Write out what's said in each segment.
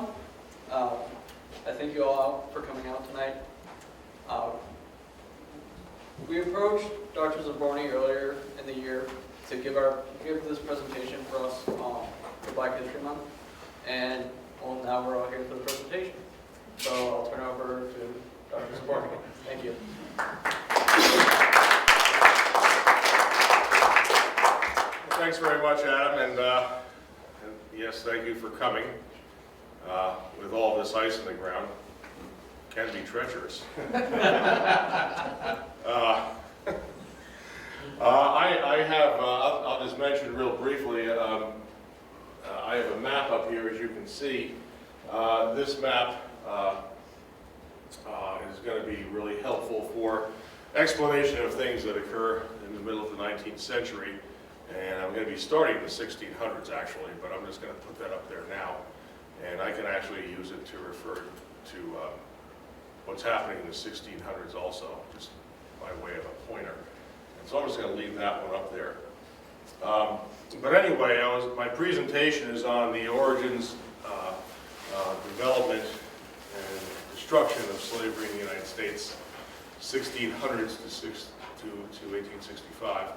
everyone. I thank you all for coming out tonight. We approached Dr. Zaborney earlier in the year to give this presentation for us for Black History Month, and well, now we're all here for the presentation. So I'll turn over to Dr. Zaborney. Thank you. Thanks very much, Adam, and yes, thank you for coming. With all this ice in the ground, it can be treacherous. I'll just mention real briefly, I have a map up here, as you can see. This map is going to be really helpful for explanation of things that occur in the middle of the 19th century. And I'm going to be starting in the 1600s, actually, but I'm just going to put that up there now. And I can actually use it to refer to what's happening in the 1600s also, just by way of a pointer. And so I'm just going to leave that one up there. But anyway, my presentation is on the origins, development, and destruction of slavery in the United States, 1600s to 1865.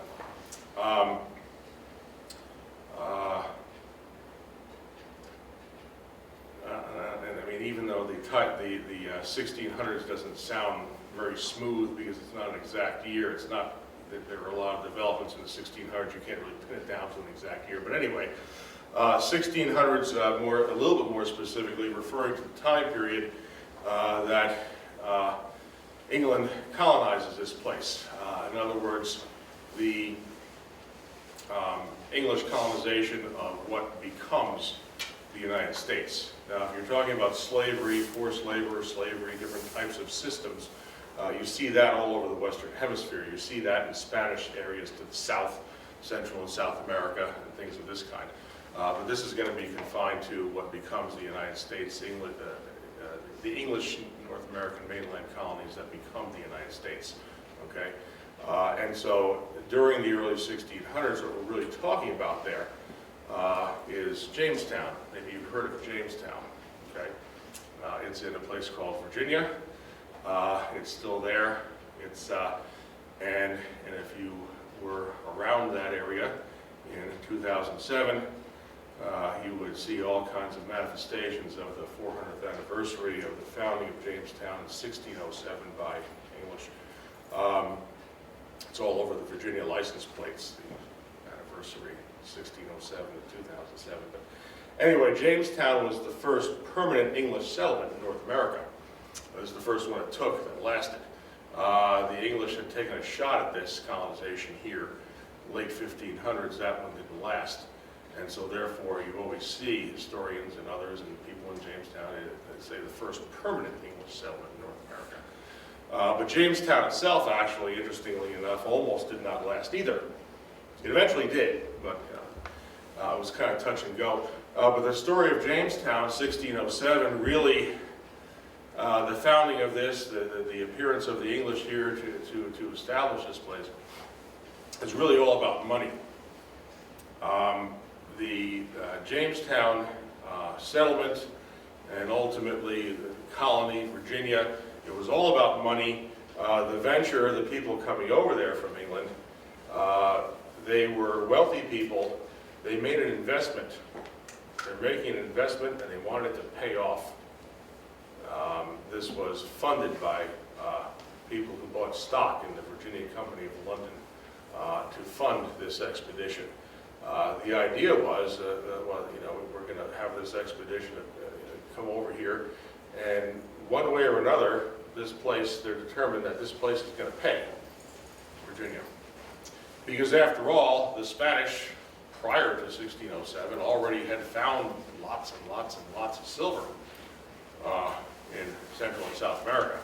And I mean, even though the 1600s doesn't sound very smooth because it's not an exact year, it's not that there were a lot of developments in the 1600s. You can't really pin it down to an exact year. But anyway, 1600s, a little bit more specifically, referring to the time period that England colonizes this place. In other words, the English colonization of what becomes the United States. Now, if you're talking about slavery, forced labor, slavery, different types of systems, you see that all over the Western Hemisphere. You see that in Spanish areas to the south, Central and South America, and things of this kind. But this is going to be confined to what becomes the United States, England, the English North American mainland colonies that become the United States. Okay, and so during the early 1600s, what we're really talking about there is Jamestown. Maybe you've heard of Jamestown. Okay, it's in a place called Virginia. It's still there. It's and if you were around that area in 2007, you would see all kinds of manifestations of the 400th anniversary of the founding of Jamestown in 1607 by English. It's all over the Virginia license plates, the anniversary, 1607 to 2007. But anyway, Jamestown was the first permanent English settlement in North America. It was the first one it took that lasted. The English had taken a shot at this colonization here, late 1500s. That one didn't last. And so therefore, you always see historians and others and people in Jamestown that say the first permanent English settlement in North America. But Jamestown itself, actually, interestingly enough, almost did not last either. It eventually did, but it was kind of touch and go. But the story of Jamestown, 1607, really, the founding of this, the appearance of the English here to establish this place, is really all about money. The Jamestown settlement and ultimately the colony, Virginia, it was all about money. The venture, the people coming over there from England, they were wealthy people. They made an investment. They're making an investment and they wanted it to pay off. This was funded by people who bought stock in the Virginia Company of London to fund this expedition. The idea was, well, you know, we're going to have this expedition come over here, and one way or another, this place, they're determined that this place is going to pay, Virginia. Because after all, the Spanish, prior to 1607, already had found lots and lots and lots of silver in Central and South America.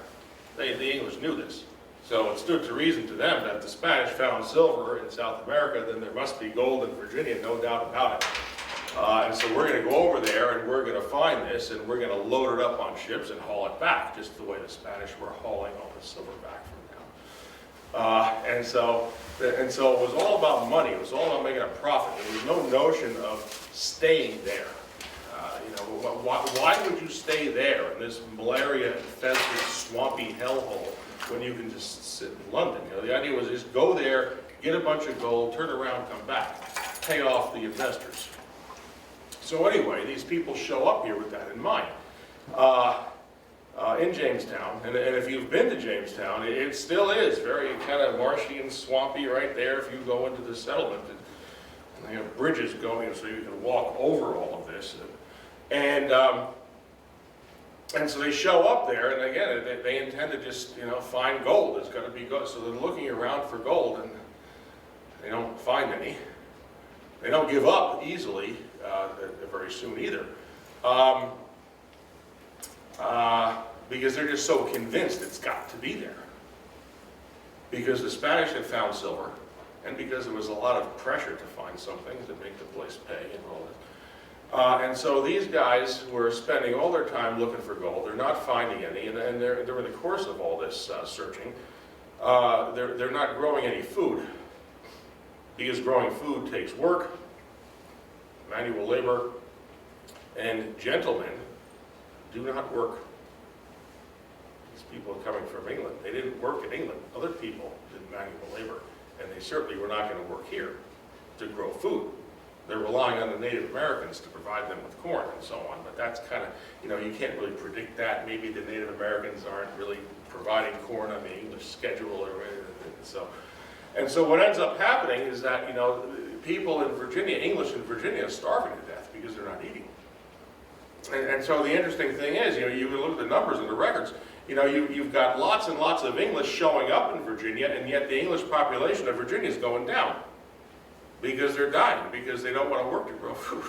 The English knew this. So it stood to reason to them that if the Spanish found silver in South America, then there must be gold in Virginia, no doubt about it. And so we're going to go over there and we're going to find this and we're going to load it up on ships and haul it back, just the way the Spanish were hauling all the silver back from down. And so it was all about money. It was all about making a profit. There was no notion of staying there. You know, why would you stay there in this malaria-infested, swampy hellhole when you can just sit in London? You know, the idea was just go there, get a bunch of gold, turn around, come back, pay off the investors. So anyway, these people show up here with that in mind. In Jamestown, and if you've been to Jamestown, it still is very kind of marshy and swampy right there if you go into the settlement. And they have bridges going so you can walk over all of this. And so they show up there, and again, they intend to just, you know, find gold. It's got to be gold. So they're looking around for gold, and they don't find any. They don't give up easily very soon either. Because they're just so convinced it's got to be there. Because the Spanish had found silver, and because there was a lot of pressure to find something to make the place pay and all that. And so these guys were spending all their time looking for gold. They're not finding any, and they're in the course of all this searching, they're not growing any food. Because growing food takes work, manual labor, and gentlemen do not work. These people are coming from England. They didn't work in England. Other people did manual labor, and they certainly were not going to work here to grow food. They're relying on the Native Americans to provide them with corn and so on, but that's kind of, you know, you can't really predict that. Maybe the Native Americans aren't really providing corn on the English schedule or anything. And so what ends up happening is that, you know, people in Virginia, English in Virginia, are starving to death because they're not eating. And so the interesting thing is, you know, you look at the numbers and the records, you know, you've got lots and lots of English showing up in Virginia, and yet the English population of Virginia is going down because they're dying, because they don't want to work to grow food.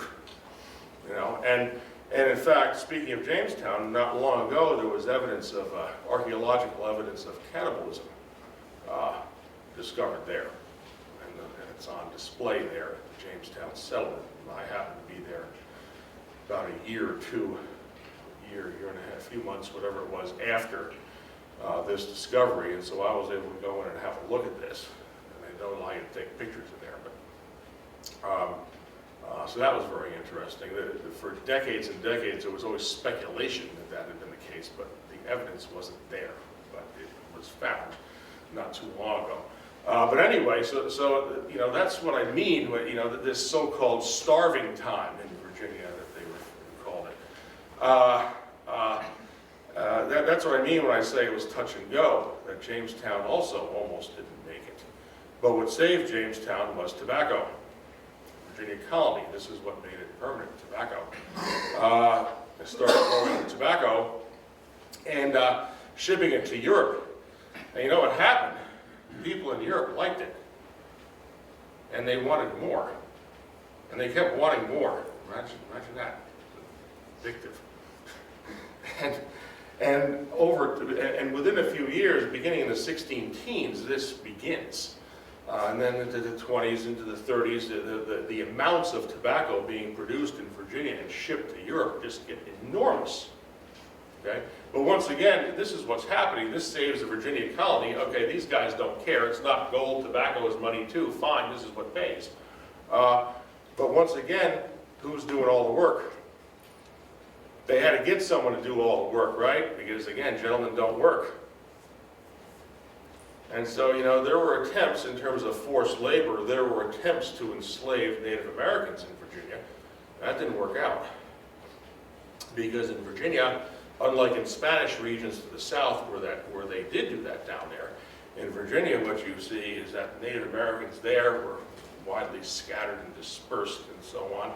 You know, and in fact, speaking of Jamestown, not long ago there was evidence of, archaeological evidence of cannibalism discovered there. And it's on display there at the Jamestown settlement. I happened to be there about a year or two, year and a half, a few months, whatever it was, after this discovery, and so I was able to go in and have a look at this. And they don't allow you to take pictures in there, but so that was very interesting. For decades and decades, there was always speculation that that had been the case, but the evidence wasn't there. But it was found not too long ago. But anyway, so you know, that's what I mean. You know, this so-called starving time in Virginia that they called it. That's what I mean when I say it was touch and go. That Jamestown also almost didn't make it. But what saved Jamestown was tobacco. Virginia colony. This is what made it permanent. Tobacco. They started growing tobacco and shipping it to Europe. And you know what happened? People in Europe liked it, and they wanted more, and they kept wanting more. Imagine that, addictive. And within a few years, beginning in the 16 teens, this begins, and then into the 20s, into the 30s, the amounts of tobacco being produced in Virginia and shipped to Europe just get enormous. Okay? But once again, this is what's happening. This saves the Virginia colony. Okay, these guys don't care. It's not gold. Tobacco is money too. Fine, this is what pays. But once again, who's doing all the work? They had to get someone to do all the work, right? Because again, gentlemen don't work. And so, you know, there were attempts in terms of forced labor. There were attempts to enslave Native Americans in Virginia. That didn't work out. Because in Virginia, unlike in Spanish regions to the south where they did do that down there, in Virginia what you see is that Native Americans there were widely scattered and dispersed and so on.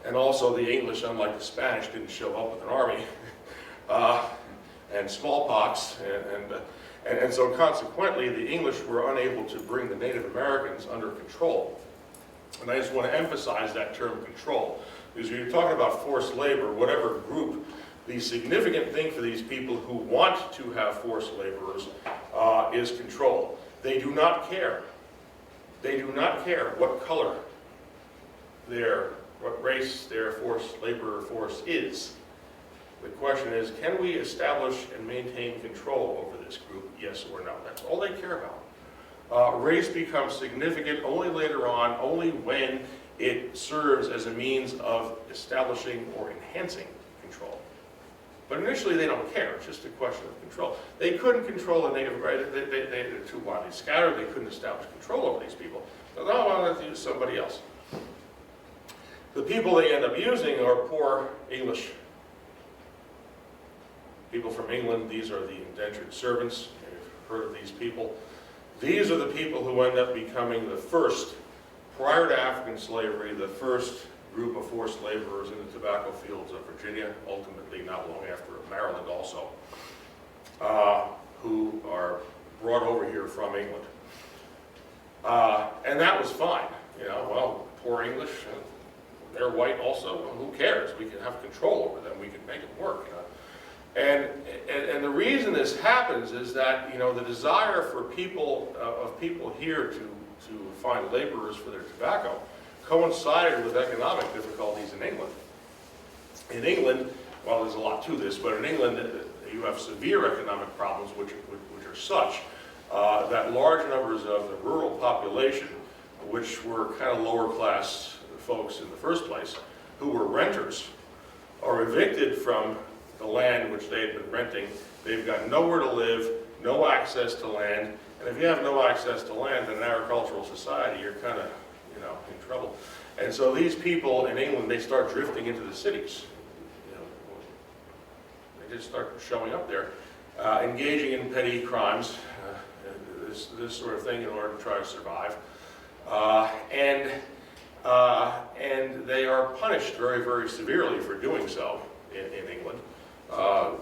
And also the English, unlike the Spanish, didn't show up with an army. And smallpox, and so consequently the English were unable to bring the Native Americans under control. And I just want to emphasize that term control, because when you're talking about forced labor, whatever group, the significant thing for these people who want to have forced laborers is control. They do not care. They do not care what color what race their forced laborer force is. The question is, can we establish and maintain control over this group, yes or no? That's all they care about. Race becomes significant only later on, only when it serves as a means of establishing or enhancing control. But initially they don't care, it's just a question of control. They couldn't control the native, right? They're too widely scattered, they couldn't establish control over these people. So now I want to use somebody else. The people they end up using are poor English people from England. These are the indentured servants. You've heard of these people. These are the people who end up becoming the first, prior to African slavery, the first group of forced laborers in the tobacco fields of Virginia, ultimately not long after Maryland also, who are brought over here from England. And that was fine. You know, well, poor English, they're white also, well, who cares? We can have control over them, we can make it work. You know? And the reason this happens is that, you know, the desire for people, of people here to find laborers for their tobacco coincided with economic difficulties in England. In England, well, there's a lot to this, but in England, you have severe economic problems which are such that large numbers of the rural population, which were kind of lower class folks in the first place, who were renters, are evicted from the land which they had been renting. They've got nowhere to live, no access to land, and if you have no access to land in an agricultural society, you're kind of, you know, in trouble. And so these people in England, they start drifting into the cities. You know, they just start showing up there, engaging in petty crimes, this sort of thing in order to try to survive. And they are punished very, very severely for doing so in England.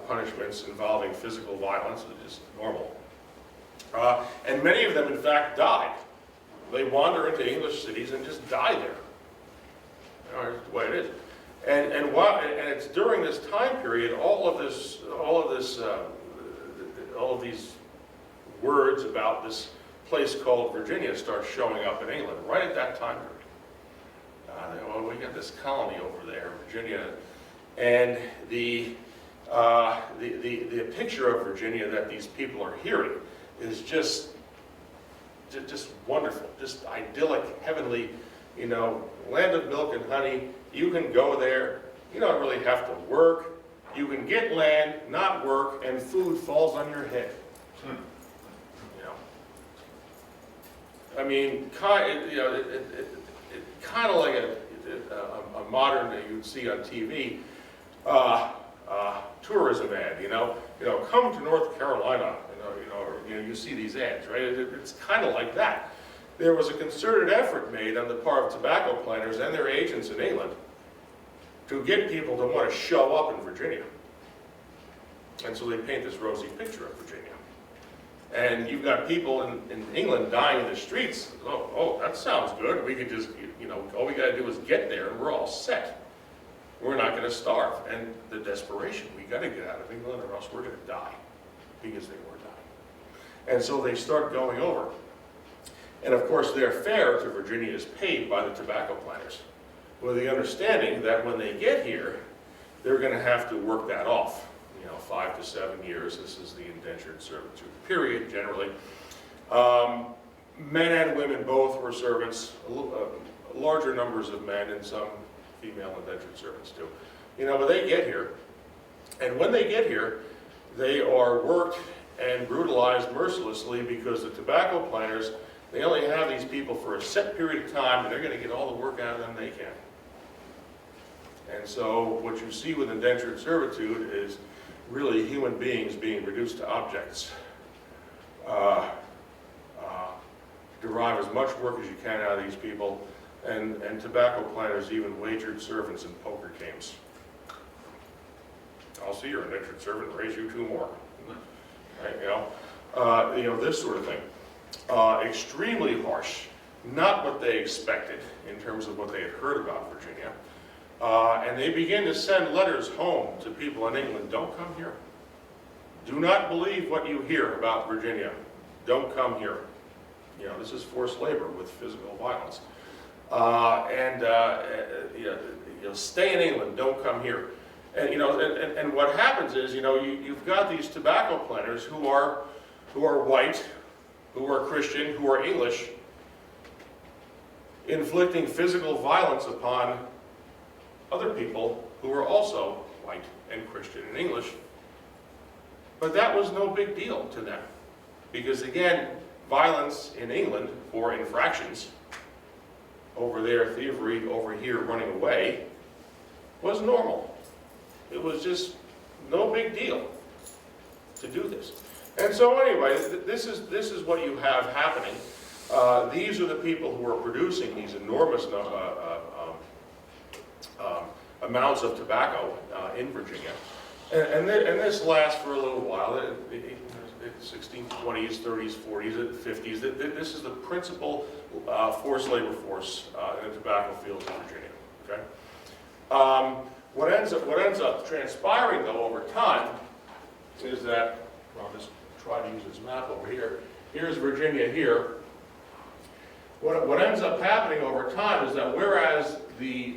Punishments involving physical violence is just normal. And many of them, in fact, died. They wander into English cities and just die there. You know, that's the way it is. And it's during this time period, all of these words about this place called Virginia start showing up in England right at that time period. Well, we got this colony over there, Virginia, and the picture of Virginia that these people are hearing is just wonderful, just idyllic, heavenly, you know, land of milk and honey. You can go there, you don't really have to work. You can get land, not work, and food falls on your head. You know, I mean, kind of like a modern that you'd see on TV tourism ad. You know, come to North Carolina. You see these ads, right? It's kind of like that. There was a concerted effort made on the part of tobacco planters and their agents in England to get people to want to show up in Virginia. And so they paint this rosy picture of Virginia. And you've got people in England dying in the streets. Oh, that sounds good. We could just, you know, all we got to do is get there and we're all set. We're not going to starve. And the desperation, we got to get out of England or else we're going to die, because they were dying. And so they start going over. And of course their fare to Virginia is paid by the tobacco planters, with the understanding that when they get here, they're going to have to work that off. 5 to 7 years. This is the indentured servitude period, generally. Men and women both were servants, larger numbers of men and some female indentured servants too. But they get here, and when they get here, they are worked and brutalized mercilessly, because the tobacco planters, they only have these people for a set period of time, and they're going to get all the work out of them they can. And so what you see with indentured servitude is really human beings being reduced to objects. Derive as much work as you can out of these people, and tobacco planters even wagered servants in poker games. I'll see your indentured servant, raise you 2 more. Right, this sort of thing. Extremely harsh, not what they expected in terms of what they had heard about Virginia. And they begin to send letters home to people in England. Don't come here. Do not believe what you hear about Virginia. Don't come here. This is forced labor with physical violence. Stay in England. Don't come here. And what happens is, you've got these tobacco planters who are white, who are Christian, who are English, inflicting physical violence upon other people who are also white and Christian and English. But that was no big deal to them. Because again, violence in England for infractions, over there thievery, over here running away, was normal. It was just no big deal to do this. And so anyway, this is what you have happening. These are the people who are producing these enormous amounts of tobacco in Virginia. And this lasts for a little while, the 1620s, 30s, 40s, 50s. This is the principal forced labor force in the tobacco fields in Virginia. Okay? What ends up transpiring, though, over time is that, I'll just try to use this map over here. Here's Virginia here. What ends up happening over time is that whereas the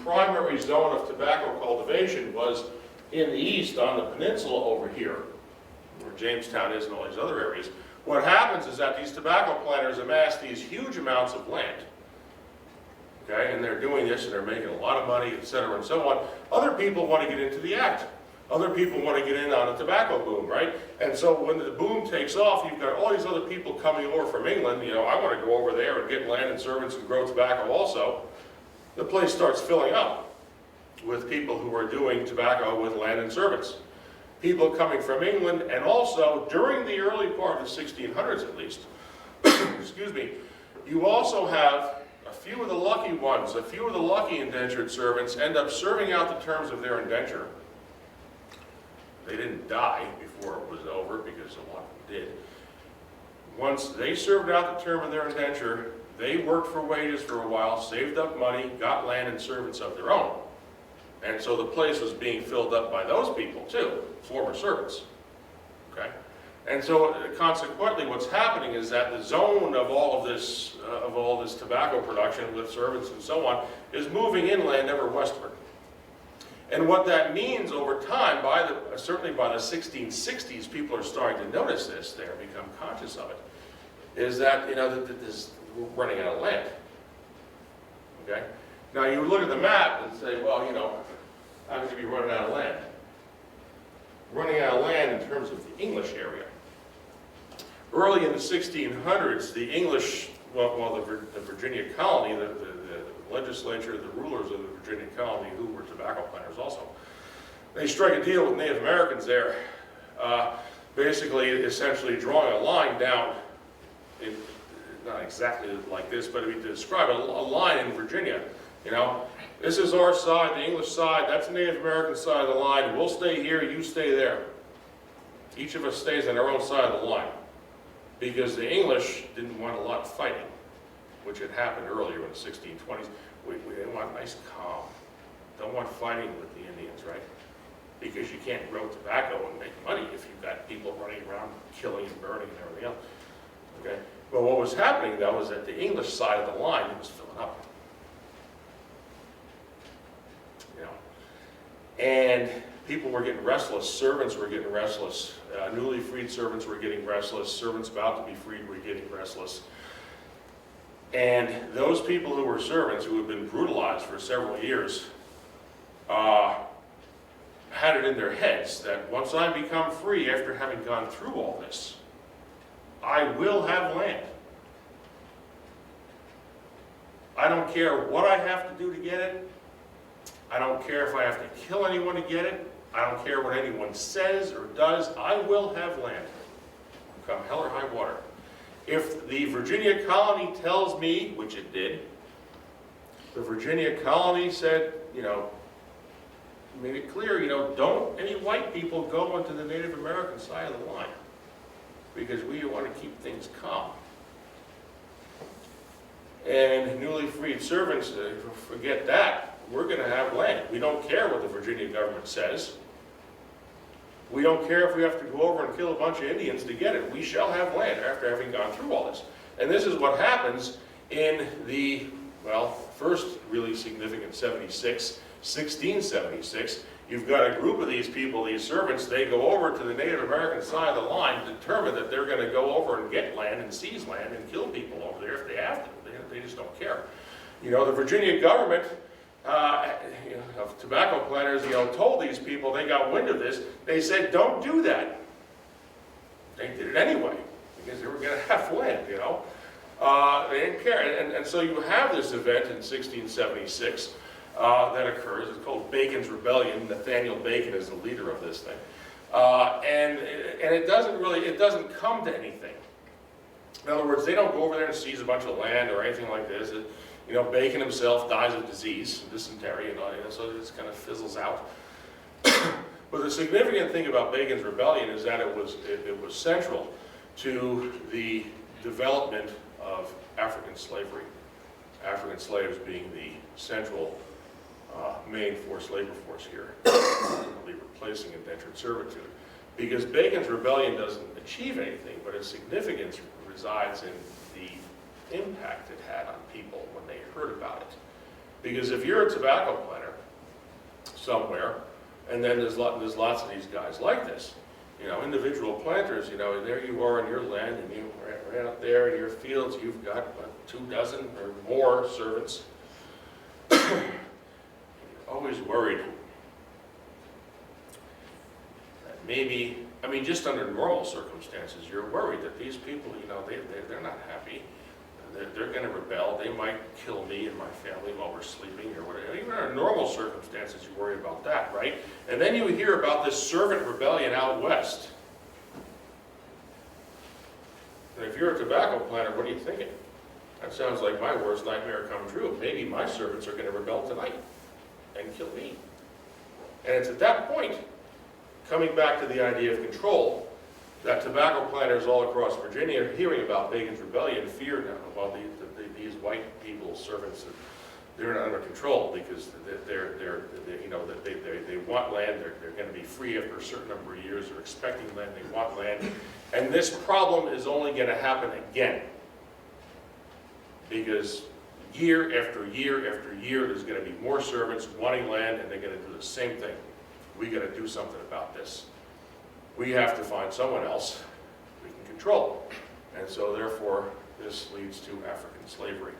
primary zone of tobacco cultivation was in the east on the peninsula over here, where Jamestown is and all these other areas, what happens is that these tobacco planters amass these huge amounts of land. Okay, and they're doing this and they're making a lot of money, etc. and so on. Other people want to get into the act. Other people want to get in on a tobacco boom, right? And so when the boom takes off, you've got all these other people coming over from England. You know, I want to go over there and get land and servants and grow tobacco also. The place starts filling up with people who are doing tobacco with land and servants. People coming from England, and also during the early part of the 1600s at least, excuse me, you also have a few of the lucky ones, a few of the lucky indentured servants end up serving out the terms of their indenture. They didn't die before it was over, because a lot of them did. Once they served out the term of their indenture, they worked for wages for a while, saved up money, got land and servants of their own. And so the place was being filled up by those people too, former servants. Okay? And so consequently what's happening is that the zone of all this tobacco production with servants and so on is moving inland ever westward. And what that means over time, certainly by the 1660s, people are starting to notice this, they become conscious of it, is that, we're running out of land. Okay? Now you look at the map and say, well, how could you be running out of land? Running out of land in terms of the English area. Early in the 1600s, the English, the Virginia colony, the legislature, the rulers of the Virginia colony, who were tobacco planters also, they strike a deal with Native Americans there, basically, essentially drawing a line down, not exactly like this, but to describe a line in Virginia. This is our side, the English side, that's the Native American side of the line, we'll stay here, you stay there. Each of us stays on our own side of the line. Because the English didn't want a lot of fighting, which had happened earlier in the 1620s. They want nice calm. Don't want fighting with the Indians, right? Because you can't grow tobacco and make money if you've got people running around killing and burning and everything else. Okay? But what was happening, though, is that the English side of the line was filling up. And people were getting restless, servants were getting restless, newly freed servants were getting restless, servants about to be freed were getting restless. And those people who were servants, who had been brutalized for several years, had it in their heads that once I become free after having gone through all this, I will have land. I don't care what I have to do to get it. I don't care if I have to kill anyone to get it. I don't care what anyone says or does. I will have land, come hell or high water. If the Virginia colony tells me, which it did, the Virginia colony said, made it clear, don't any white people go into the Native American side of the line, because we want to keep things calm. And newly freed servants, forget that. We're going to have land. We don't care what the Virginia government says. We don't care if we have to go over and kill a bunch of Indians to get it. We shall have land after having gone through all this. And this is what happens in the, first really significant 1676. You've got a group of these people, these servants, they go over to the Native American side of the line, determine that they're going to go over and get land and seize land and kill people over there if they have to. They just don't care. The Virginia government of tobacco planters, told these people, they got wind of this, they said, don't do that. They did it anyway, because they were going to have land, They didn't care. And so you have this event in 1676 that occurs. It's called Bacon's Rebellion. Nathaniel Bacon is the leader of this thing. And it doesn't come to anything. In other words, they don't go over there and seize a bunch of land or anything like this. Bacon himself dies of disease, dysentery, so it just kind of fizzles out. But the significant thing about Bacon's Rebellion is that it was central to the development of African slavery. African slaves being the central main forced labor force here, replacing indentured servitude. Because Bacon's Rebellion doesn't achieve anything, but its significance resides in the impact it had on people when they heard about it. Because if you're a tobacco planter somewhere, and then there's lots of these guys like this, individual planters, there you are in your land, and you right out there in your fields, you've got 24 or more servants. You're always worried that maybe, just under normal circumstances, you're worried that these people, they're not happy. They're going to rebel. They might kill me and my family while we're sleeping or whatever. Even under normal circumstances, you worry about that, right? And then you hear about this servant rebellion out west. And if you're a tobacco planter, what are you thinking? That sounds like my worst nightmare come true. Maybe my servants are going to rebel tonight and kill me. And it's at that point, coming back to the idea of control, that tobacco planters all across Virginia, hearing about Bacon's Rebellion, fear now. Well, these white people's servants, they're not under control because they want land. They're going to be free after a certain number of years. They're expecting land. They want land, and this problem is only going to happen again because year after year after year, there's going to be more servants wanting land, and they're going to do the same thing. We got to do something about this. We have to find someone else we can control. And so therefore, this leads to African slavery.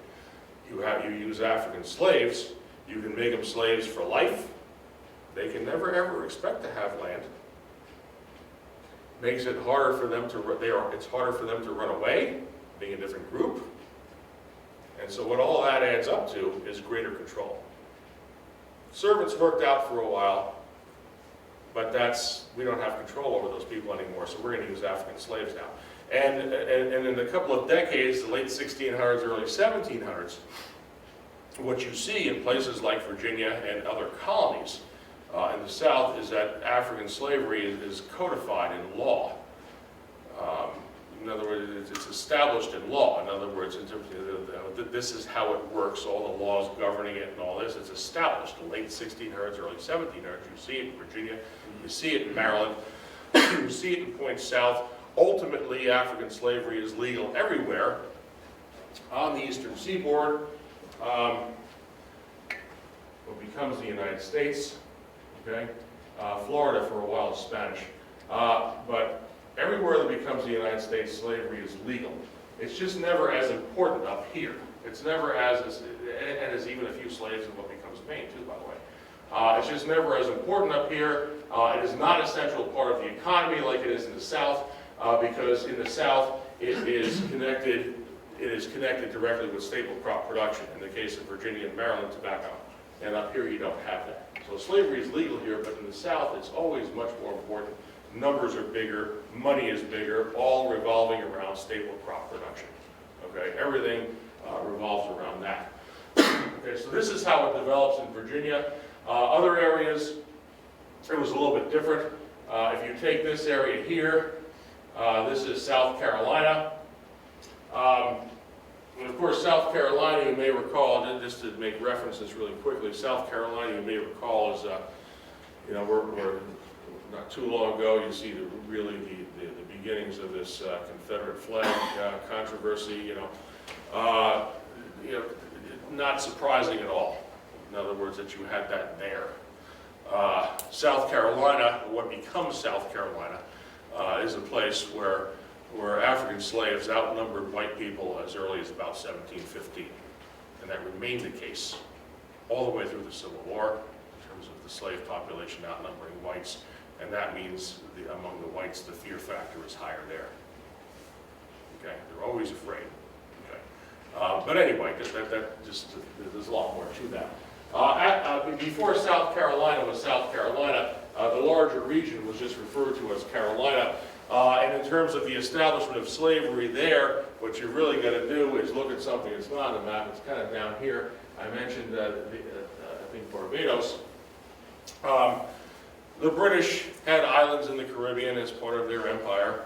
You use African slaves, you can make them slaves for life. They can never ever expect to have land. Makes it harder for them it's harder for them to run away, being a different group. And so what all that adds up to is greater control. Servants worked out for a while, but we don't have control over those people anymore, so we're going to use African slaves now. And in a couple of decades, the late 1600s, early 1700s, what you see in places like Virginia and other colonies in the South is that African slavery is codified in law. In other words, it's established in law. In other words, this is how it works, all the laws governing it and all this. It's established in the late 1600s, early 1700s. You see it in Virginia, you see it in Maryland, you see it in points south. Ultimately, African slavery is legal everywhere on the eastern seaboard. What becomes the United States, okay? Florida for a while is Spanish. But everywhere that becomes the United States, slavery is legal. It's just never as important up here. It's never and there's even a few slaves in what becomes Maine too, by the way. It's just never as important up here. It is not a central part of the economy like it is in the South, because in the South it is connected directly with staple crop production. In the case of Virginia and Maryland, tobacco. And up here you don't have that. So slavery is legal here, but in the South it's always much more important. Numbers are bigger, money is bigger, all revolving around staple crop production. Okay, everything revolves around that. Okay, so this is how it develops in Virginia. Other areas, it was a little bit different. If you take this area here, this is South Carolina. And of course, South Carolina, you may recall, just to make references really quickly, South Carolina, you may recall, is, we're not too long ago, you see the beginnings of this Confederate flag controversy, not surprising at all. In other words, that you had that there. South Carolina, what becomes South Carolina, is a place where African slaves outnumbered white people as early as about 1715. And that remained the case all the way through the Civil War, in terms of the slave population outnumbering whites, and that means among the whites the fear factor is higher there. Okay, they're always afraid. Okay, but anyway, there's a lot more to that. Before South Carolina was South Carolina, the larger region was just referred to as Carolina. And in terms of the establishment of slavery there, what you're really going to do is look at something that's not on the map. It's kind of down here. I mentioned, I think, Barbados. The British had islands in the Caribbean as part of their empire.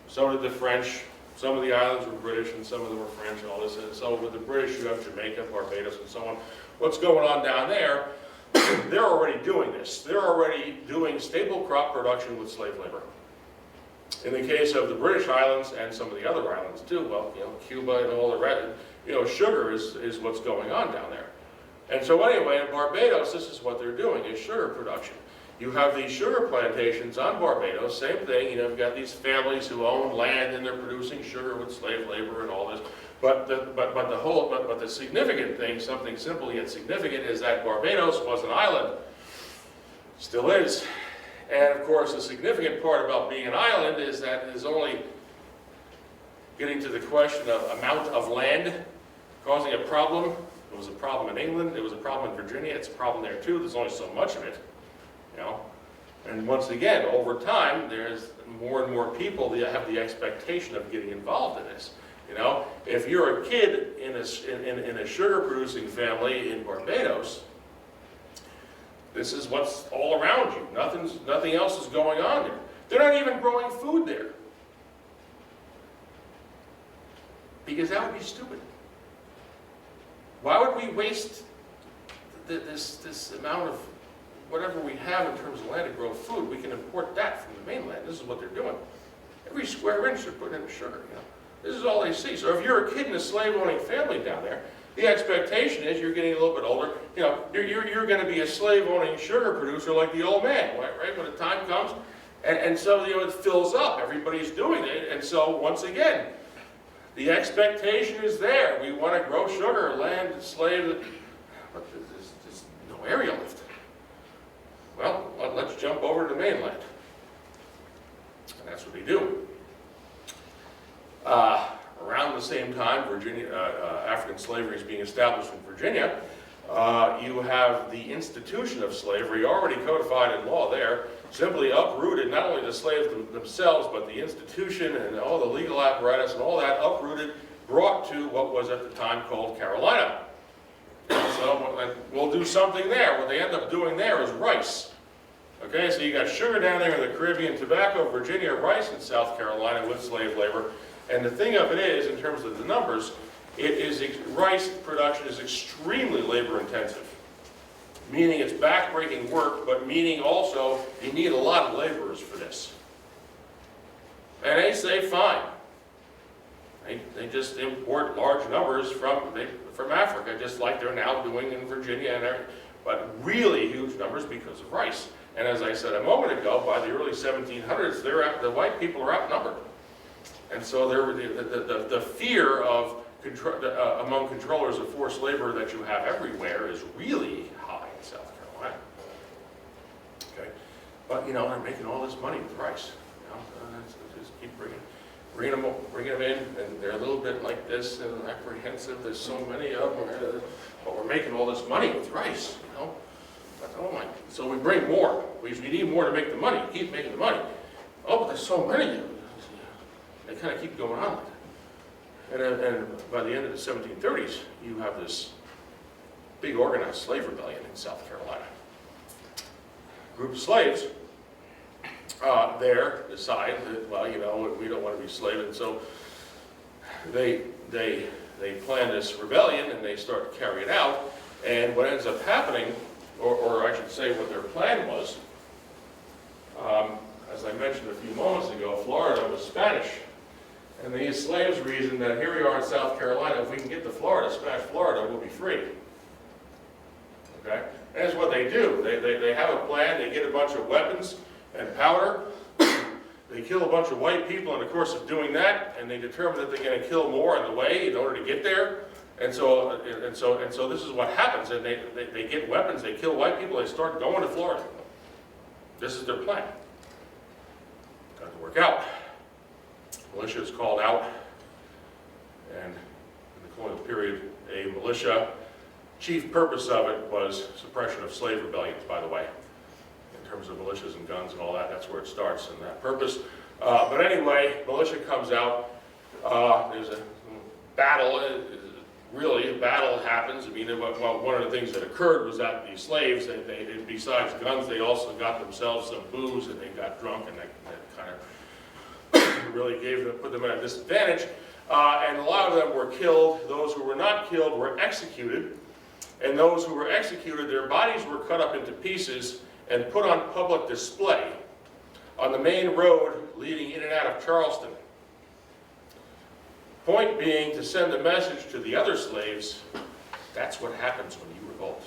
So did the French. Some of the islands were British and some of them were French and all this. And so with the British, you have Jamaica, Barbados, and so on. What's going on down there? They're already doing this. They're already doing staple crop production with slave labor. In the case of the British islands and some of the other islands too, well, Cuba and all the rest, sugar is what's going on down there. And so anyway, in Barbados, this is what they're doing, is sugar production. You have these sugar plantations on Barbados, same thing, you've got these families who own land and they're producing sugar with slave labor and all this. But the significant thing, something simple yet significant, is that Barbados was an island. Still is. And of course, the significant part about being an island is that it is only getting to the question of amount of land causing a problem. It was a problem in England, it was a problem in Virginia, it's a problem there too, there's only so much of it. And once again, over time, there's more and more people that have the expectation of getting involved in this. If you're a kid in a sugar-producing family in Barbados, this is what's all around you. Nothing else is going on there. They're not even growing food there. Because that would be stupid. Why would we waste this amount of whatever we have in terms of land to grow food? We can import that from the mainland. This is what they're doing. Every square inch they're putting in sugar. This is all they see. So if you're a kid in a slave-owning family down there, the expectation is you're getting a little bit older. You're going to be a slave-owning sugar producer like the old man, right? When the time comes, and so it fills up. Everybody's doing it, and so once again, the expectation is there. We want to grow sugar, land, slave, but there's no area left. Well, let's jump over to the mainland, and that's what they do. Around the same time, African slavery is being established in Virginia. You have the institution of slavery already codified in law there, simply uprooted not only the slaves themselves, but the institution and all the legal apparatus and all that uprooted, brought to what was at the time called Carolina. So we'll do something there. What they end up doing there is rice. Okay, so you got sugar down there in the Caribbean, tobacco, Virginia, rice in South Carolina with slave labor. And the thing of it is, in terms of the numbers, rice production is extremely labor intensive. Meaning it's back-breaking work, but meaning also you need a lot of laborers for this. And they say, fine. They just import large numbers from Africa, just like they're now doing in Virginia and everything. But really huge numbers because of rice. And as I said a moment ago, by the early 1700s, the white people are outnumbered. And so the fear of among controllers of forced labor that you have everywhere is really high in South Carolina. Okay, but they're making all this money with rice. Just keep bringing them in, and they're a little bit like this and apprehensive. There's so many of them, but we're making all this money with rice. But, oh my! So we bring more. We need more to make the money. Keep making the money. Oh, but there's so many of them. They kind of keep going on like that. And by the end of the 1730s, you have this big organized slave rebellion in South Carolina. A group of slaves there decide that, well, we don't want to be slaves, and so they plan this rebellion and they start to carry it out. And what ends up happening, or I should say what their plan was, as I mentioned a few moments ago, Florida was Spanish. And these slaves reasoned that here we are in South Carolina, if we can get to Florida, Spanish Florida, we'll be free. Okay? And that's what they do. They have a plan, they get a bunch of weapons and powder, they kill a bunch of white people in the course of doing that, and they determine that they're going to kill more on the way in order to get there. And so this is what happens, and they get weapons, they kill white people, they start going to Florida. This is their plan. Got to work out. Militia is called out, and in the colonial period, a militia, chief purpose of it was suppression of slave rebellions, by the way. In terms of militias and guns and all that, that's where it starts in that purpose. But anyway, militia comes out, there's a battle, really a battle happens. I mean, well, one of the things that occurred was that the slaves, besides guns, they also got themselves some booze, and they got drunk, and that kind of really put them at a disadvantage. And a lot of them were killed. Those who were not killed were executed. And those who were executed, their bodies were cut up into pieces and put on public display on the main road leading in and out of Charleston. Point being to send a message to the other slaves, that's what happens when you revolt.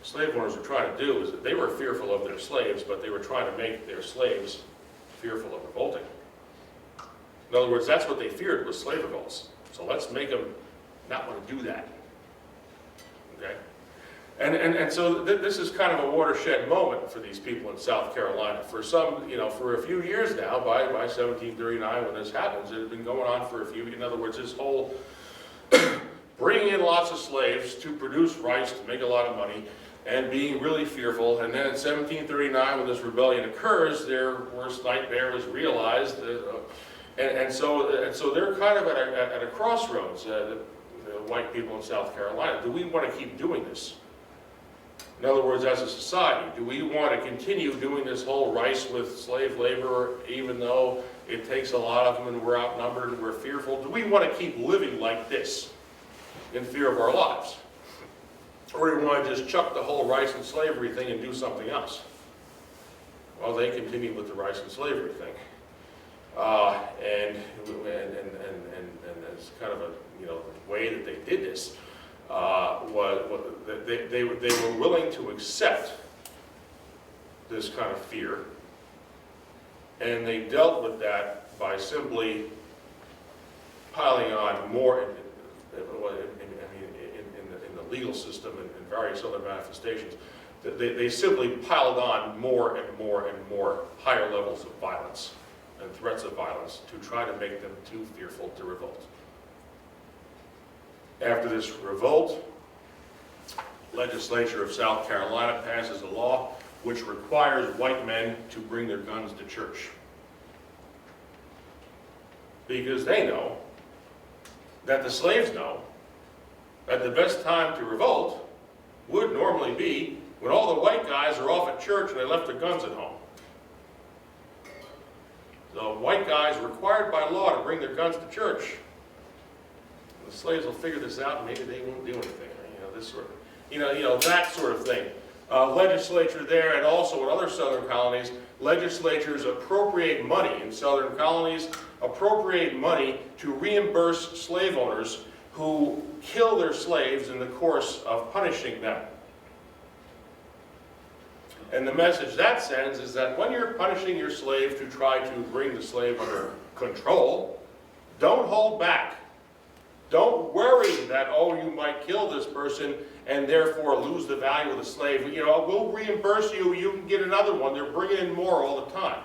Slave owners were trying to do is that they were fearful of their slaves, but they were trying to make their slaves fearful of revolting. In other words, that's what they feared, was slave revolts. So let's make them not want to do that. Okay? And so this is kind of a watershed moment for these people in South Carolina. For some, for a few years now, by 1739 when this happens, it had been going on for a few, in other words, this whole bringing in lots of slaves to produce rice, to make a lot of money, and being really fearful. And then in 1739, when this rebellion occurs, their worst nightmare is realized. And so they're kind of at a crossroads, the white people in South Carolina. Do we want to keep doing this? In other words, as a society, do we want to continue doing this whole rice with slave labor, even though it takes a lot of them and we're outnumbered and we're fearful? Do we want to keep living like this in fear of our lives? Or do we want to just chuck the whole rice and slavery thing and do something else? Well, they continue with the rice and slavery thing. And it's kind of a the way that they did this was they were willing to accept this kind of fear, and they dealt with that by simply piling on more in the legal system and various other manifestations. They simply piled on more and more and more higher levels of violence and threats of violence to try to make them too fearful to revolt. After this revolt, legislature of South Carolina passes a law which requires white men to bring their guns to church. Because they know that the slaves know that the best time to revolt would normally be when all the white guys are off at church and they left their guns at home. So white guys are required by law to bring their guns to church. The slaves will figure this out and maybe they won't do anything. This sort of, that sort of thing. Legislature there and also in other southern colonies, legislatures appropriate money in southern colonies, appropriate money to reimburse slave owners who kill their slaves in the course of punishing them. And the message that sends is that when you're punishing your slave to try to bring the slave under control, don't hold back. Don't worry that, you might kill this person and therefore lose the value of the slave. We'll reimburse you, you can get another one. They're bringing in more all the time.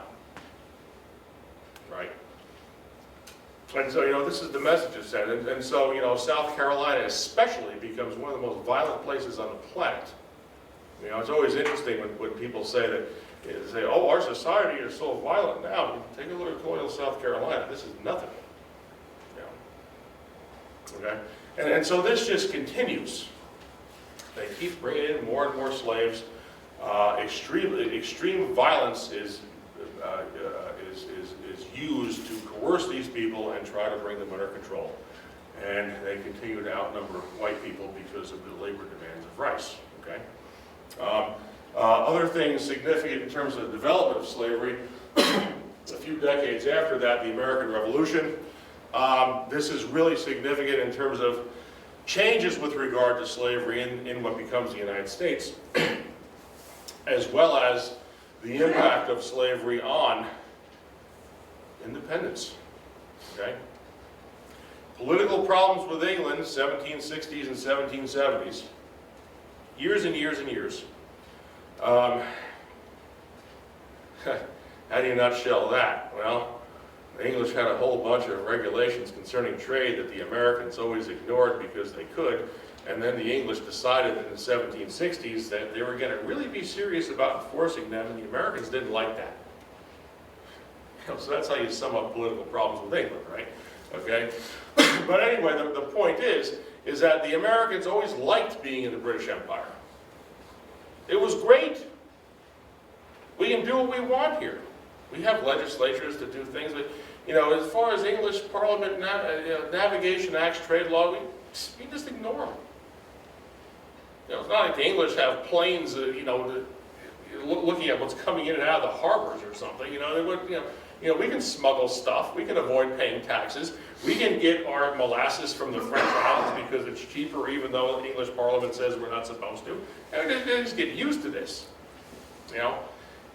Right? And so, this is the message it said. And so, South Carolina especially becomes one of the most violent places on the planet. It's always interesting when people say our society is so violent now. Take a look at colonial South Carolina. This is nothing. Okay? And so this just continues. They keep bringing in more and more slaves. Extreme violence is used to coerce these people and try to bring them under control. And they continue to outnumber white people because of the labor demands of rice. Okay? Other things significant in terms of the development of slavery, a few decades after that, the American Revolution. This is really significant in terms of changes with regard to slavery in what becomes the United States, as well as the impact of slavery on independence. Okay? Political problems with England, 1760s and 1770s. Years and years and years. How do you nutshell that? Well, the English had a whole bunch of regulations concerning trade that the Americans always ignored because they could, and then the English decided in the 1760s that they were going to really be serious about enforcing them, and the Americans didn't like that. So that's how you sum up political problems with England, right? Okay? But anyway, the point is that the Americans always liked being in the British Empire. It was great. We can do what we want here. We have legislatures to do things, but, you know, as far as English Parliament, Navigation Acts, trade law, we just ignore them. You know, it's not like the English have planes, looking at what's coming in and out of the harbors or something. You know, they would, we can smuggle stuff. We can avoid paying taxes. We can get our molasses from the French islands because it's cheaper, even though the English Parliament says we're not supposed to. And they just get used to this, you know.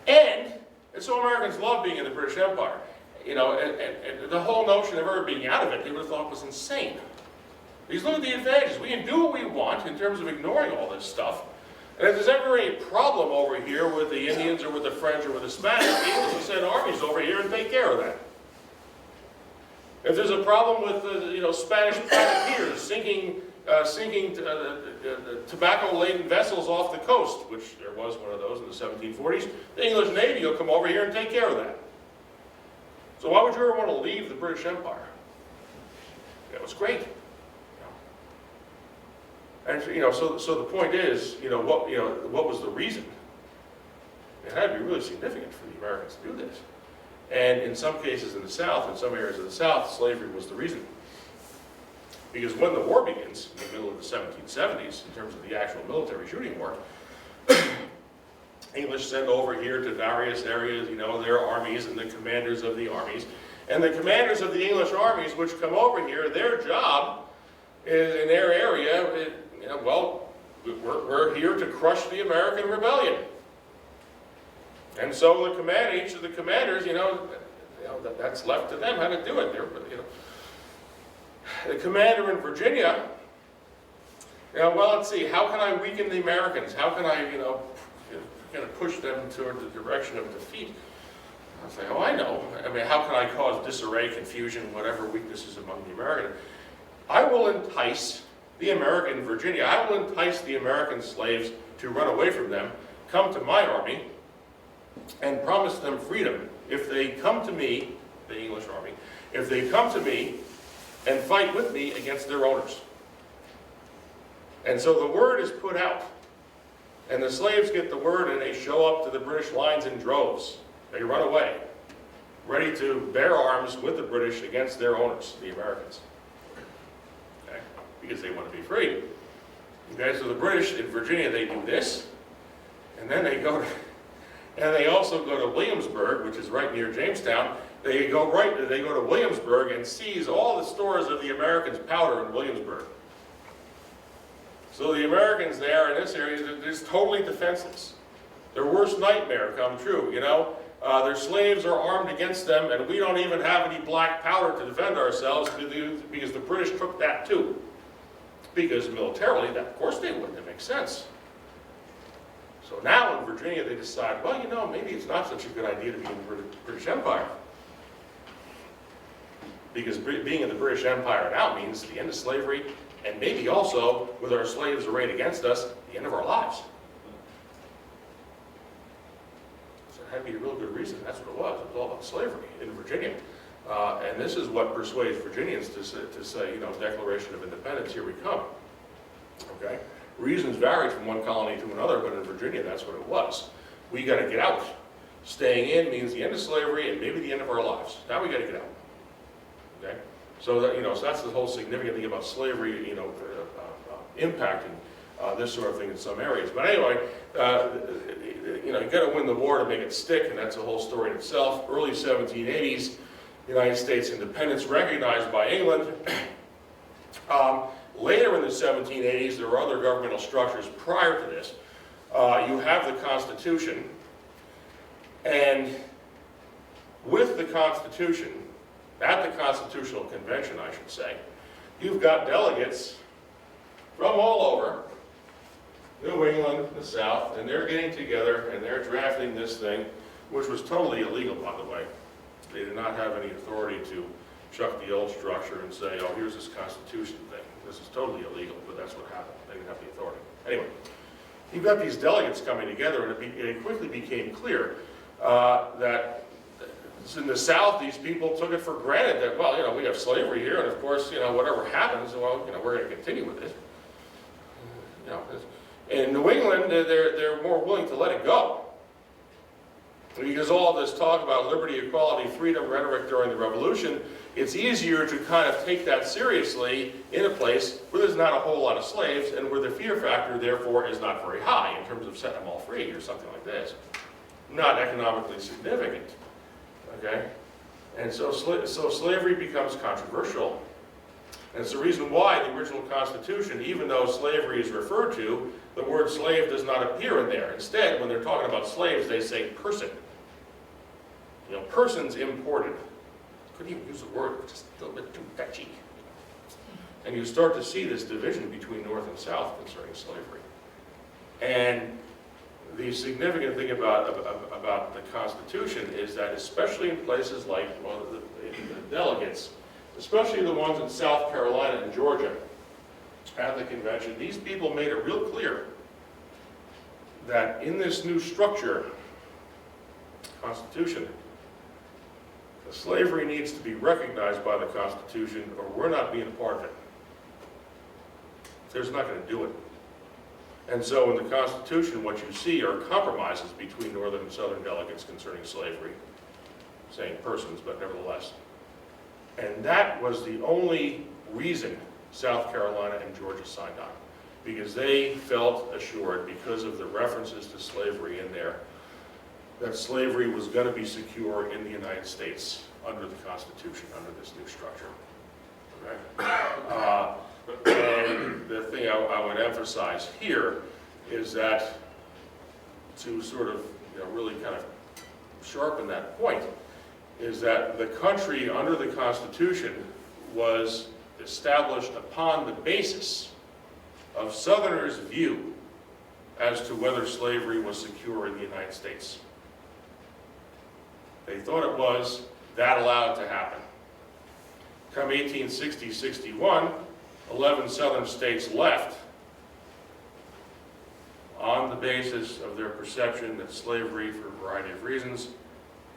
And so Americans love being in the British Empire. You know, and the whole notion of ever being out of it, they would have thought was insane. Because look at the advantages. We can do what we want in terms of ignoring all this stuff. And if there's ever any problem over here with the Indians or with the French or with the Spanish, the English will send armies over here and take care of that. If there's a problem with Spanish privateers sinking tobacco-laden vessels off the coast, which there was one of those in the 1740s, the English Navy will come over here and take care of that. So why would you ever want to leave the British Empire? It was great. And so the point is, what was the reason? It had to be really significant for the Americans to do this. And in some cases in the South, in some areas of the South, slavery was the reason. Because when the war begins, in the middle of the 1770s, in terms of the actual military shooting war, English send over here to various areas, their armies and the commanders of the armies. And the commanders of the English armies which come over here, their job is in their area, we're here to crush the American rebellion. And so each of the commanders, that's left to them how to do it. The commander in Virginia, let's see, how can I weaken the Americans? How can I, push them toward the direction of defeat? I say, I know. How can I cause disarray, confusion, whatever weaknesses among the Americans? I will entice the American Virginia, I will entice the American slaves to run away from them, come to my army, and promise them freedom if they come to me, the English army, if they come to me and fight with me against their owners. And so the word is put out, and the slaves get the word and they show up to the British lines in droves. They run away, ready to bear arms with the British against their owners, the Americans. Okay? Because they want to be free. Okay, so the British in Virginia, they do this, and then they go to, and they also go to Williamsburg, which is right near Jamestown. They go to Williamsburg and seize all the stores of the Americans' powder in Williamsburg. So the Americans there in this area, they're just totally defenseless. Their worst nightmare come true, Their slaves are armed against them, and we don't even have any black powder to defend ourselves because the British took that too. Because militarily, of course they would. It makes sense. So now in Virginia, they decide, maybe it's not such a good idea to be in the British Empire. Because being in the British Empire now means the end of slavery, and maybe also, with our slaves arrayed against us, the end of our lives. So it had to be a real good reason. That's what it was. It was all about slavery in Virginia. And this is what persuades Virginians to say, Declaration of Independence, here we come. Okay? Reasons varied from one colony to another, but in Virginia, that's what it was. We got to get out. Staying in means the end of slavery and maybe the end of our lives. Now we got to get out. Okay? So that, so that's the whole significant thing about slavery, impacting this sort of thing in some areas. But anyway, you got to win the war to make it stick, and that's a whole story in itself. Early 1780s, United States independence recognized by England. Later in the 1780s, there were other governmental structures prior to this. You have the Constitution, and with the Constitution, at the Constitutional Convention, I should say, you've got delegates from all over, New England, the South, and they're getting together and they're drafting this thing, which was totally illegal, by the way. They did not have any authority to chuck the old structure and say, oh, here's this Constitution thing. This is totally illegal, but that's what happened. They didn't have the authority. Anyway, you've got these delegates coming together, and it quickly became clear that in the South, these people took it for granted that, well, we have slavery here, and of course, whatever happens, well, we're going to continue with this. In New England, they're more willing to let it go. Because all this talk about liberty, equality, freedom rhetoric during the Revolution, it's easier to kind of take that seriously in a place where there's not a whole lot of slaves and where the fear factor, therefore, is not very high in terms of setting them all free or something like this. Not economically significant, okay? And so slavery becomes controversial. And it's the reason why the original Constitution, even though slavery is referred to, the word slave does not appear in there. Instead, when they're talking about slaves, they say person. Persons imported. Couldn't even use the word, just a little bit too fetchy. And you start to see this division between North and South concerning slavery. And the significant thing about the Constitution is that, especially in places like the delegates, especially the ones in South Carolina and Georgia at the convention, these people made it real clear that in this new structure, Constitution, the slavery needs to be recognized by the Constitution, or we're not being a part of it. They're just not going to do it. And so in the Constitution, what you see are compromises between Northern and Southern delegates concerning slavery, saying persons, but nevertheless. And that was the only reason South Carolina and Georgia signed on, because they felt assured, because of the references to slavery in there, that slavery was going to be secure in the United States under the Constitution, under this new structure. Okay? And the thing I would emphasize here is that to sort of really kind of sharpen that point, is that the country under the Constitution was established upon the basis of Southerners' view as to whether slavery was secure in the United States. They thought it was, that allowed it to happen. Come 1860-61, 11 Southern states left on the basis of their perception that slavery, for a variety of reasons,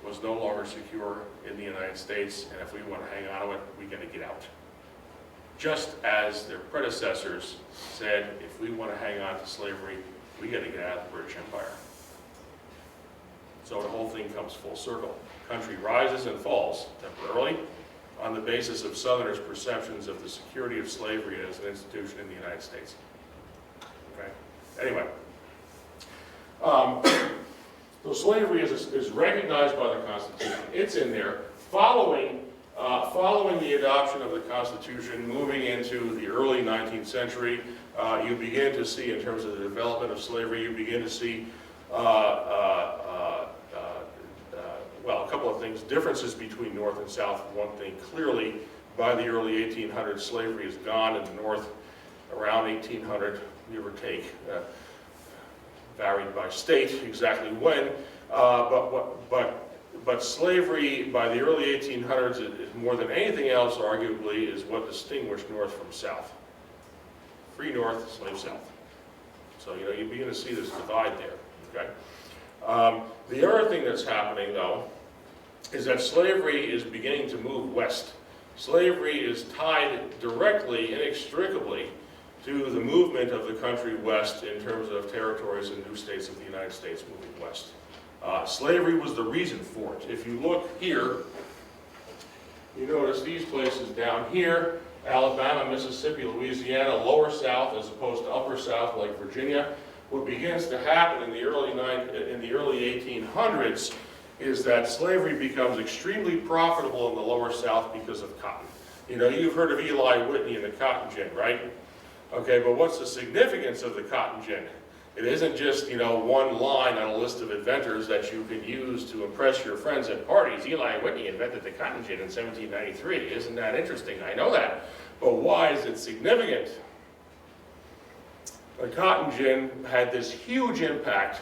was no longer secure in the United States, and if we want to hang on to it, we got to get out. Just as their predecessors said, if we want to hang on to slavery, we got to get out of the British Empire. So the whole thing comes full circle. Country rises and falls temporarily on the basis of Southerners' perceptions of the security of slavery as an institution in the United States. Okay? Anyway, so slavery is recognized by the Constitution. It's in there. Following the adoption of the Constitution, moving into the early 19th century, you begin to see, in terms of the development of slavery, you begin to see well, a couple of things. Differences between North and South. One thing, clearly, by the early 1800s, slavery is gone in the North around 1800, give or take. Varied by state exactly when. But slavery by the early 1800s, is more than anything else, arguably, is what distinguished North from South. Free North, slave South. So, you begin to see this divide there, okay? The other thing that's happening, though, is that slavery is beginning to move west. Slavery is tied directly, inextricably, to the movement of the country west in terms of territories and new states of the United States moving west. Slavery was the reason for it. If you look here, you notice these places down here, Alabama, Mississippi, Louisiana, lower south as opposed to upper south like Virginia. What begins to happen in the early 1800s is that slavery becomes extremely profitable in the lower south because of cotton. You've heard of Eli Whitney and the cotton gin, right? Okay, but what's the significance of the cotton gin? It isn't just, one line on a list of inventors that you can use to impress your friends at parties. Eli Whitney invented the cotton gin in 1793. Isn't that interesting? I know that. But why is it significant? The cotton gin had this huge impact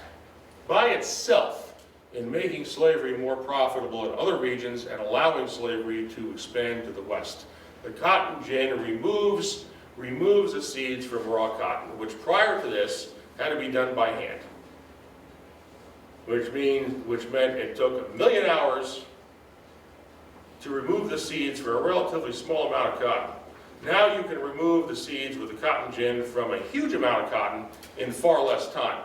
by itself in making slavery more profitable in other regions and allowing slavery to expand to the West. The cotton gin removes the seeds from raw cotton, which prior to this had to be done by hand, which meant it took 1 million hours to remove the seeds for a relatively small amount of cotton. Now you can remove the seeds with the cotton gin from a huge amount of cotton in far less time.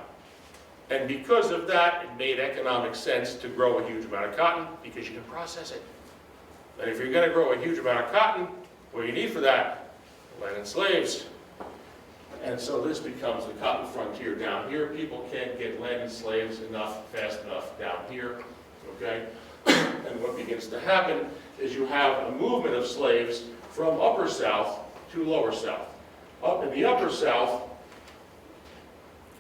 And because of that, it made economic sense to grow a huge amount of cotton because you can process it. And if you're going to grow a huge amount of cotton, what do you need for that? Land and slaves. And so this becomes the cotton frontier down here. People can't get land and slaves fast enough down here, okay? And what begins to happen is you have a movement of slaves from upper south to lower south. Up in the upper south,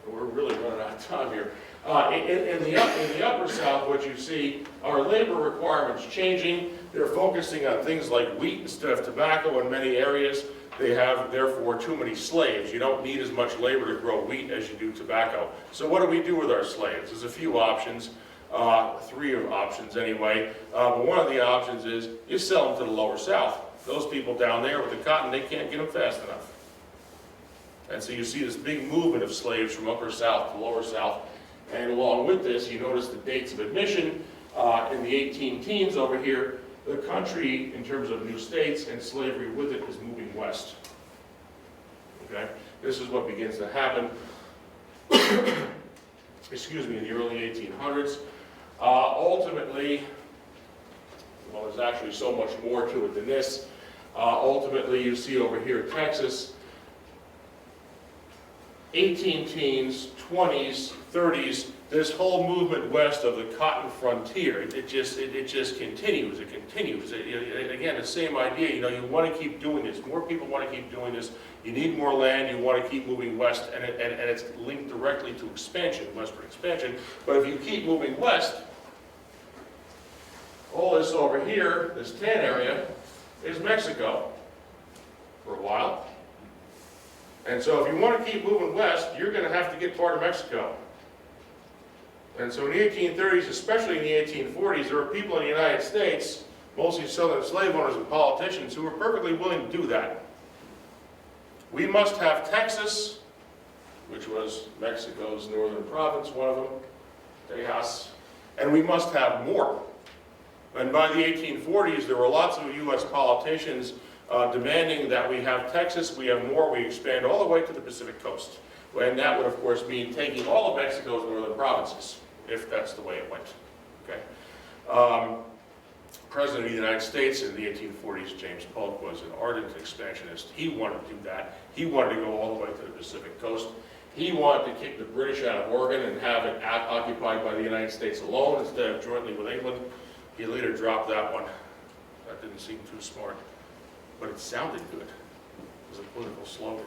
we're really running out of time here. In the upper south, what you see are labor requirements changing. They're focusing on things like wheat instead of tobacco in many areas. They have, therefore, too many slaves. You don't need as much labor to grow wheat as you do tobacco. So what do we do with our slaves? There's a few options, 3 options anyway. But one of the options is you sell them to the lower south. Those people down there with the cotton, they can't get them fast enough. And so you see this big movement of slaves from upper south to lower south. And along with this, you notice the dates of admission in the 18 teens over here. The country, in terms of new states and slavery with it, is moving west. Okay? This is what begins to happen, excuse me, in the early 1800s. Ultimately, well, there's actually so much more to it than this. Ultimately, you see over here Texas, 18 teens, 20s, 30s, this whole movement west of the cotton frontier, it just continues, it continues. Again, the same idea, you want to keep doing this. More people want to keep doing this. You need more land, you want to keep moving west, and it's linked directly to expansion, westward expansion. But if you keep moving west, all this over here, this tan area, is Mexico for a while. And so if you want to keep moving west, you're going to have to get part of Mexico. And so in the 1830s, especially in the 1840s, there were people in the United States, mostly southern slave owners and politicians, who were perfectly willing to do that. We must have Texas, which was Mexico's northern province, one of them, Tejas, and we must have more. And by the 1840s, there were lots of U.S. politicians demanding that we have Texas, we have more, we expand all the way to the Pacific coast. And that would, of course, mean taking all of Mexico's northern provinces, if that's the way it went. Okay. President of the United States in the 1840s, James Polk, was an ardent expansionist. He wanted to do that. He wanted to go all the way to the Pacific coast. He wanted to kick the British out of Oregon and have it occupied by the United States alone instead of jointly with England. He later dropped that one. That didn't seem too smart, but it sounded good. It was a political slogan,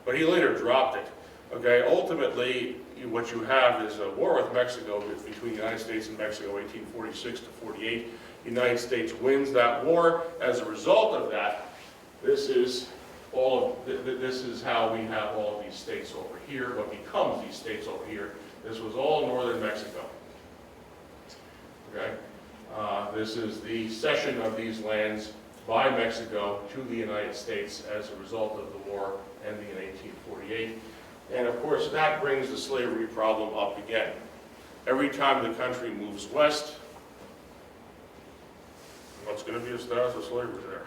But he later dropped it. Okay, ultimately, what you have is a war with Mexico between the United States and Mexico, 1846 to 48. The United States wins that war. As a result of that, this is how we have all of these states over here, what becomes these states over here. This was all northern Mexico. Okay? This is the cession of these lands by Mexico to the United States as a result of the war ending in 1848. And of course, that brings the slavery problem up again. Every time the country moves west, what's going to be the status of slavery there?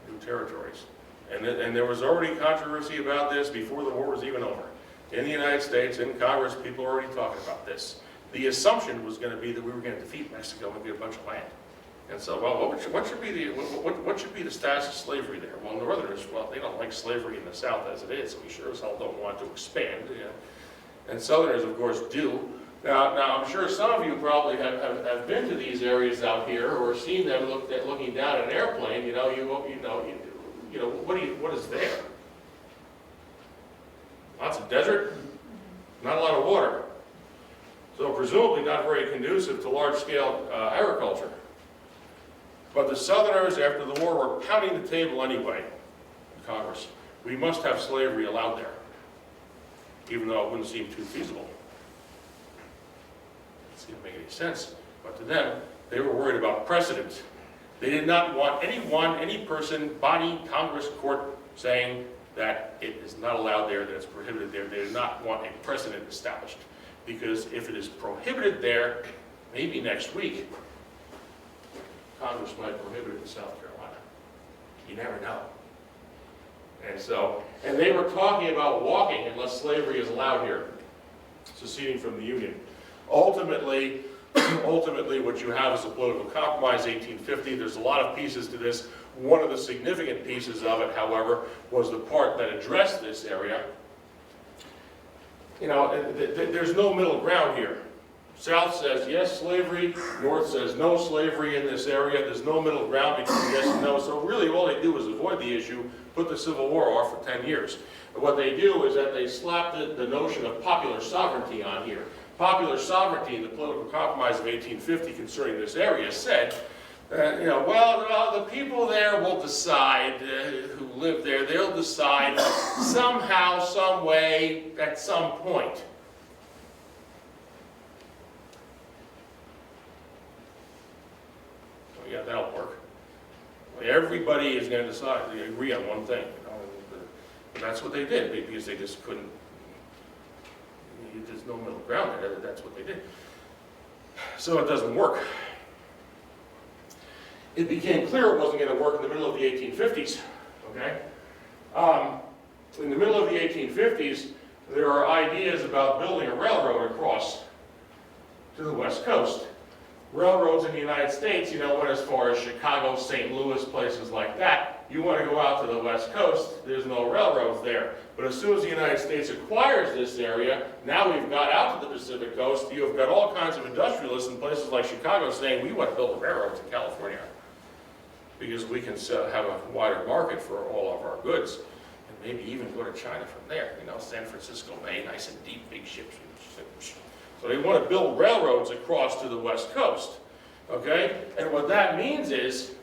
New territories. And there was already controversy about this before the war was even over. In the United States, in Congress, people were already talking about this. The assumption was going to be that we were going to defeat Mexico and get a bunch of land. And so, well, what should be the status of slavery there? Well, Northerners, well, they don't like slavery in the South as it is, so we sure as hell don't want to expand. And Southerners, of course, do. Now, I'm sure some of you probably have been to these areas out here or seen them looking down at an airplane. What is there? Lots of desert, not a lot of water. So presumably not very conducive to large-scale agriculture. But the Southerners, after the war, were pounding the table anyway in Congress. We must have slavery allowed there, even though it wouldn't seem too feasible. It didn't make any sense. But to them, they were worried about precedent. They did not want anyone, any person, body, Congress, court saying that it is not allowed there, that it's prohibited there. They did not want a precedent established. Because if it is prohibited there, maybe next week, Congress might prohibit it in South Carolina. You never know. And they were talking about walking unless slavery is allowed here, seceding from the Union. Ultimately, what you have is a political compromise, 1850. There's a lot of pieces to this. One of the significant pieces of it, however, was the part that addressed this area. You know, there's no middle ground here. South says yes, slavery. North says no slavery in this area. There's no middle ground between yes and no. So really all they do is avoid the issue, put the Civil War off for 10 years. And what they do is that they slap the notion of popular sovereignty on here. Popular sovereignty in the political compromise of 1850 concerning this area said, the people there will decide, who live there, they'll decide somehow, some way, at some point. Oh, yeah, that'll work. Everybody is going to decide, they agree on one thing. And that's what they did, because they just couldn't. There's no middle ground there. That's what they did. So it doesn't work. It became clear it wasn't going to work in the middle of the 1850s. Okay? In the middle of the 1850s, there are ideas about building a railroad across to the West Coast. Railroads in the United States, went as far as Chicago, St. Louis, places like that. You want to go out to the West Coast, there's no railroads there. But as soon as the United States acquires this area, now we've got out to the Pacific Coast, you've got all kinds of industrialists in places like Chicago saying, we want to build railroads in California because we can have a wider market for all of our goods, and maybe even go to China from there. San Francisco Bay, nice and deep, big ships. So they want to build railroads across to the West Coast, okay? And what that means is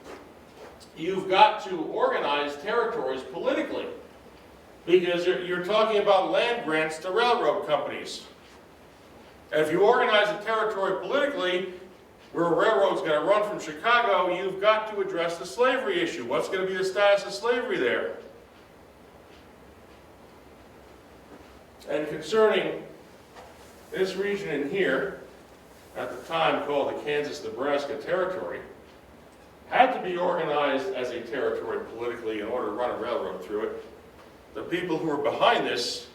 you've got to organize territories politically, because you're talking about land grants to railroad companies. And if you organize a territory politically, where a railroad's going to run from Chicago, you've got to address the slavery issue. What's going to be the status of slavery there? And concerning this region in here, at the time called the Kansas-Nebraska Territory, had to be organized as a territory politically in order to run a railroad through it. The people who were behind this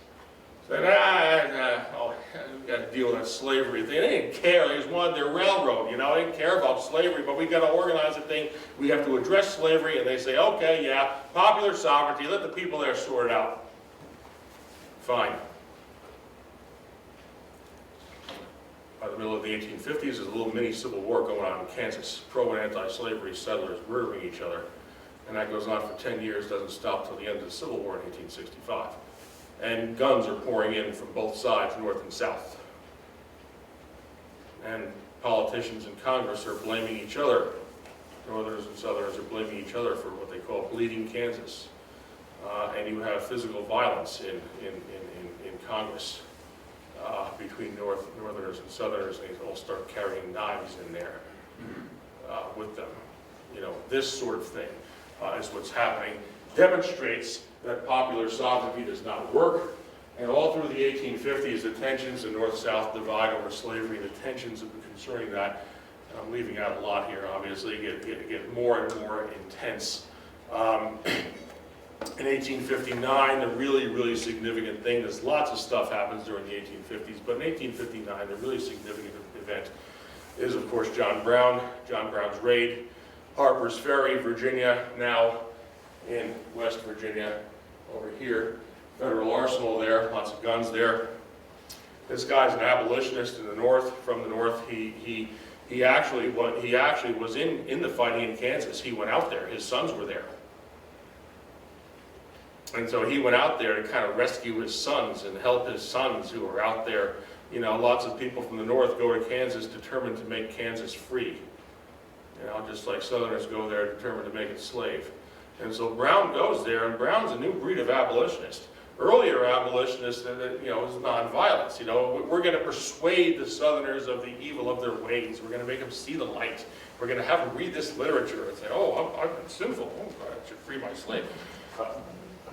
said, we've got to deal with that slavery thing. They didn't care, they just wanted their railroad, They didn't care about slavery, but we got to organize a thing. We have to address slavery, and they say, okay, yeah, popular sovereignty, let the people there sort it out. Fine. By the middle of the 1850s, there's a little mini civil war going on in Kansas. Pro and anti-slavery settlers murdering each other. And that goes on for 10 years, doesn't stop till the end of the Civil War in 1865. And guns are pouring in from both sides, north and south. And politicians in Congress are blaming each other. Northerners and Southerners are blaming each other for what they call bleeding Kansas. And you have physical violence in Congress. Between Northerners and Southerners, and they all start carrying knives in there with them. This sort of thing is what's happening. Demonstrates that popular sovereignty does not work. And all through the 1850s, the tensions, the North-South divide over slavery, the tensions concerning that, I'm leaving out a lot here, obviously, get more and more intense. In 1859, the really, really significant thing, there's lots of stuff happens during the 1850s, but in 1859, the really significant event is, of course, John Brown's raid, Harper's Ferry, Virginia, now in West Virginia, over here, Federal Arsenal there, lots of guns there. This guy's an abolitionist in the North, from the North. He actually was in the fighting in Kansas. He went out there, his sons were there. And so he went out there to kind of rescue his sons and help his sons who were out there. Lots of people from the North go to Kansas determined to make Kansas free. You know, just like Southerners go there determined to make it slave. And so Brown goes there, and Brown's a new breed of abolitionist. Earlier abolitionists, you know, was nonviolence. You know, we're going to persuade the Southerners of the evil of their ways. We're going to make them see the light. We're going to have them read this literature and say, oh, I've been sinful. Oh, I should free my slave.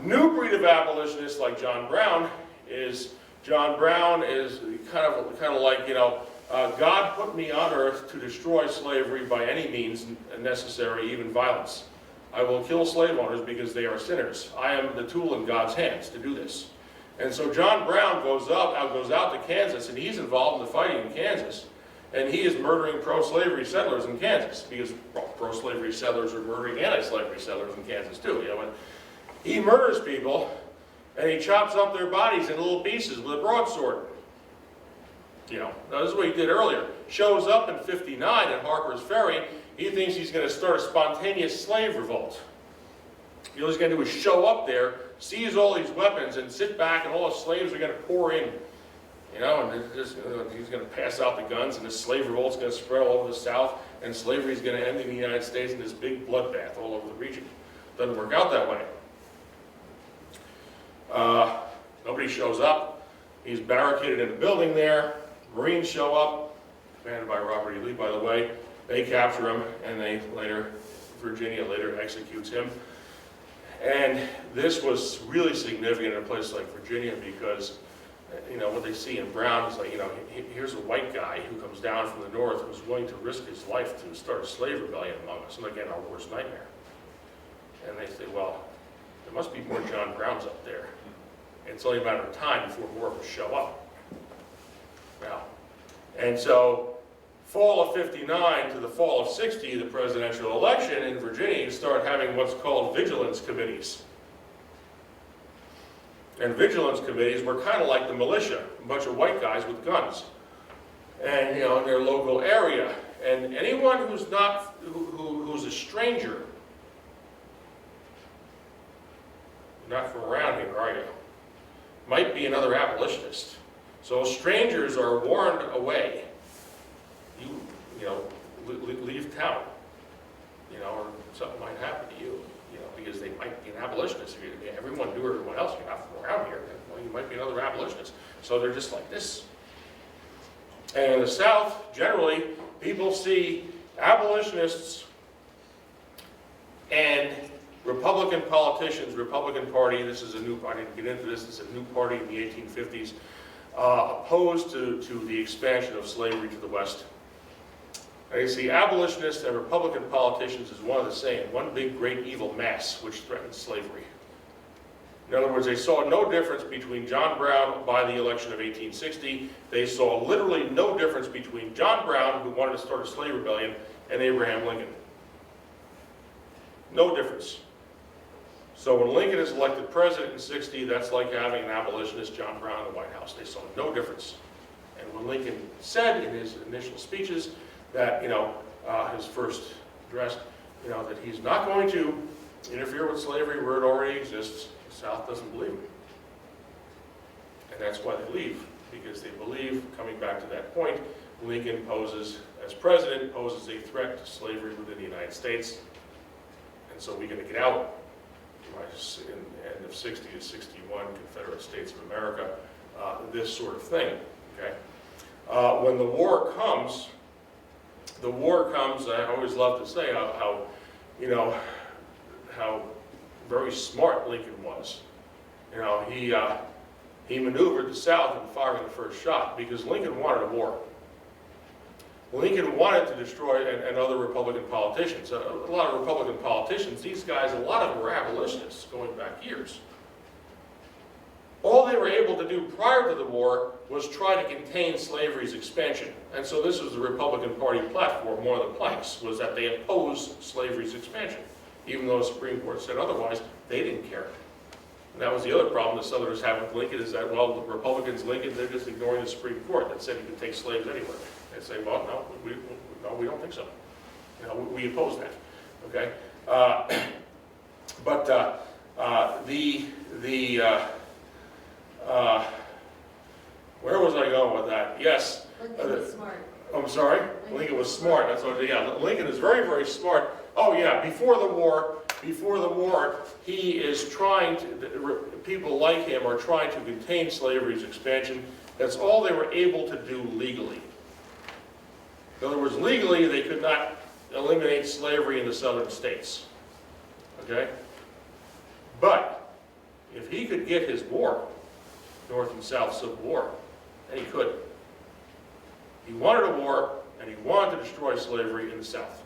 New breed of abolitionists like John Brown is kind of like, you know, God put me on earth to destroy slavery by any means necessary, even violence. I will kill slave owners because they are sinners. I am the tool in God's hands to do this. And so John Brown goes out to Kansas, and he's involved in the fighting in Kansas. And he is murdering pro-slavery settlers in Kansas, because pro-slavery settlers are murdering anti-slavery settlers in Kansas too. You know, and he murders people, and he chops up their bodies in little pieces with a broadsword. You know, now this is what he did earlier. Shows up in '59 at Harper's Ferry. He thinks he's going to start a spontaneous slave revolt. All he's going to do is show up there, seize all these weapons, and sit back, and all the slaves are going to pour in. You know, and he's going to pass out the guns, and this slave revolt's going to spread all over the South, and slavery is going to end in the United States in this big bloodbath all over the region. Doesn't work out that way. Nobody shows up. He's barricaded in a building there. Marines show up, commanded by Robert E. Lee, by the way. They capture him, and Virginia later executes him. And this was really significant in a place like Virginia because, you know, what they see in Brown is like, you know, here's a white guy who comes down from the north who's willing to risk his life to start a slave rebellion among us, and again, our worst nightmare. And they say, well, there must be more John Browns up there. It's only a matter of time before more of us show up. Now, and so, fall of '59 to the fall of '60, the presidential election in Virginia, you start having what's called vigilance committees. And vigilance committees were kind of like the militia, a bunch of white guys with guns, and you know, in their local area. And anyone who's not, who's a stranger, not from around here, are you? Might be another abolitionist. So strangers are warned away. You know, leave town. You know, or something might happen to you. You know, because they might be an abolitionist. If everyone knew everyone else, you're not from around here. Well, you might be another abolitionist. So they're just like this. And in the South, generally, people see abolitionists and Republican politicians, Republican Party, this is a new party, I didn't get into this, it's a new party in the 1850s, opposed to the expansion of slavery to the West. And you see abolitionists and Republican politicians as one of the same, one big great evil mass which threatens slavery. In other words, they saw no difference between John Brown by the election of 1860. They saw literally no difference between John Brown, who wanted to start a slave rebellion, and Abraham Lincoln. No difference. So when Lincoln is elected president in '60, that's like having an abolitionist John Brown in the White House. They saw no difference. And when Lincoln said in his initial speeches that, you know, his first address, you know, that he's not going to interfere with slavery where it already exists, the South doesn't believe him. And that's why they leave, because they believe, coming back to that point, Lincoln poses, as president, poses a threat to slavery within the United States. And so we're going to get out. In the end of '60 to '61, Confederate States of America, this sort of thing. Okay, when the war comes, I always love to say how you know, how very smart Lincoln was. You know, he maneuvered the South in firing the first shot because Lincoln wanted a war. Lincoln wanted to destroy, and other Republican politicians, a lot of Republican politicians, these guys, a lot of them were abolitionists going back years. All they were able to do prior to the war was try to contain slavery's expansion. And so this was the Republican Party platform, one of the planks, was that they opposed slavery's expansion. Even though the Supreme Court said otherwise, they didn't care. And that was the other problem the Southerners have with Lincoln, is that, well, the Republicans, Lincoln, they're just ignoring the Supreme Court that said you could take slaves anywhere. They say, well, no, we don't think so. You know, we oppose that. Okay, where was I going with that? Yes. Lincoln was smart. I'm sorry? Lincoln was smart, that's what, yeah, Lincoln is very, very smart. Oh yeah, before the war, he is trying to, people like him are trying to contain slavery's expansion. That's all they were able to do legally. In other words, legally, they could not eliminate slavery in the southern states. Okay? But, if he could get his war, North and South Civil War, and he could. He wanted a war, and he wanted to destroy slavery in the South.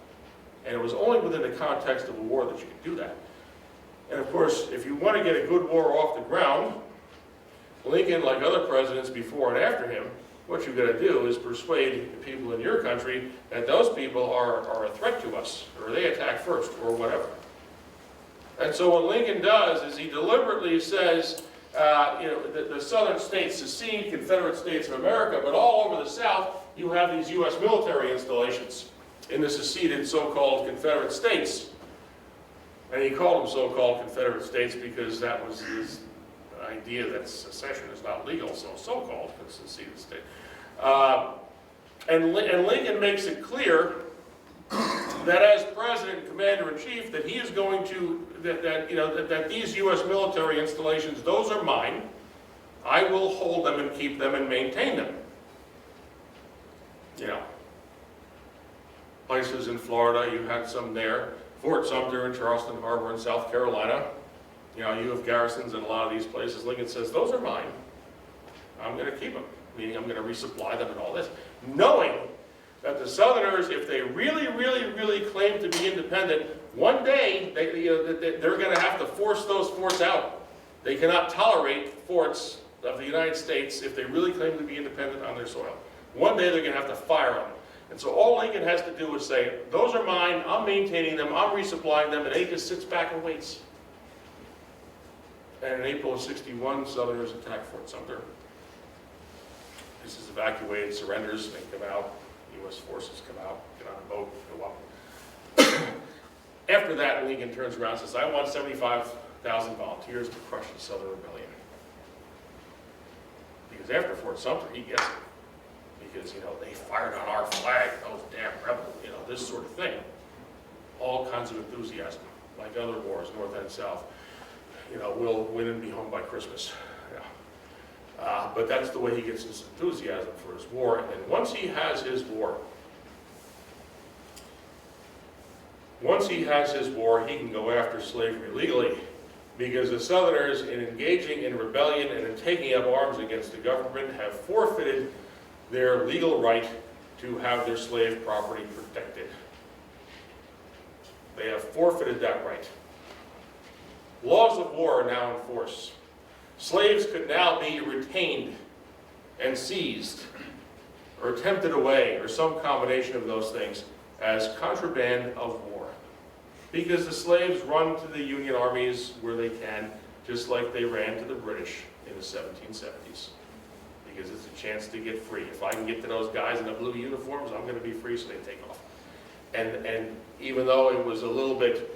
And it was only within the context of a war that you could do that. And of course, if you want to get a good war off the ground, Lincoln, like other presidents before and after him, what you've got to do is persuade people in your country that those people are a threat to us, or they attack first, or whatever. And so what Lincoln does is he deliberately says, the southern states secede, Confederate States of America, but all over the South, you have these U.S. military installations in the seceded so-called Confederate States. And he called them so-called Confederate States because that was his idea that secession is not legal, so-called seceded state. And Lincoln makes it clear that as President and Commander-in-Chief, that he is going to, that these U.S. military installations, those are mine. I will hold them and keep them and maintain them. You know, places in Florida, you had some there. Fort Sumter in Charleston Harbor in South Carolina. You know, you have garrisons in a lot of these places. Lincoln says, those are mine. I'm going to keep them, meaning I'm going to resupply them and all this. Knowing that the Southerners, if they really, really, really claim to be independent, one day they're going to have to force those forts out. They cannot tolerate forts of the United States if they really claim to be independent on their soil. One day they're going to have to fire them. And so all Lincoln has to do is say, those are mine, I'm maintaining them, I'm resupplying them, and he just sits back and waits. And in April of '61, Southerners attack Fort Sumter. This is evacuated, surrenders, they come out, U.S. forces come out, get on a boat, go up. After that, Lincoln turns around and says, I want 75,000 volunteers to crush the Southern Rebellion. Because after Fort Sumter, he gets it. Because, they fired on our flag, those damn rebels, this sort of thing. All kinds of enthusiasm, like other wars, North and South. We'll win and be home by Christmas. Yeah. But that's the way he gets his enthusiasm for his war. And then once he has his war, he can go after slavery legally. Because the Southerners, in engaging in rebellion and in taking up arms against the government, have forfeited their legal right to have their slave property protected. They have forfeited that right. Laws of war are now in force. Slaves could now be retained and seized, or tempted away, or some combination of those things, as contraband of war. Because the slaves run to the Union armies where they can, just like they ran to the British in the 1770s. Because it's a chance to get free. If I can get to those guys in the blue uniforms, I'm going to be free, so they take off. And even though it was a little bit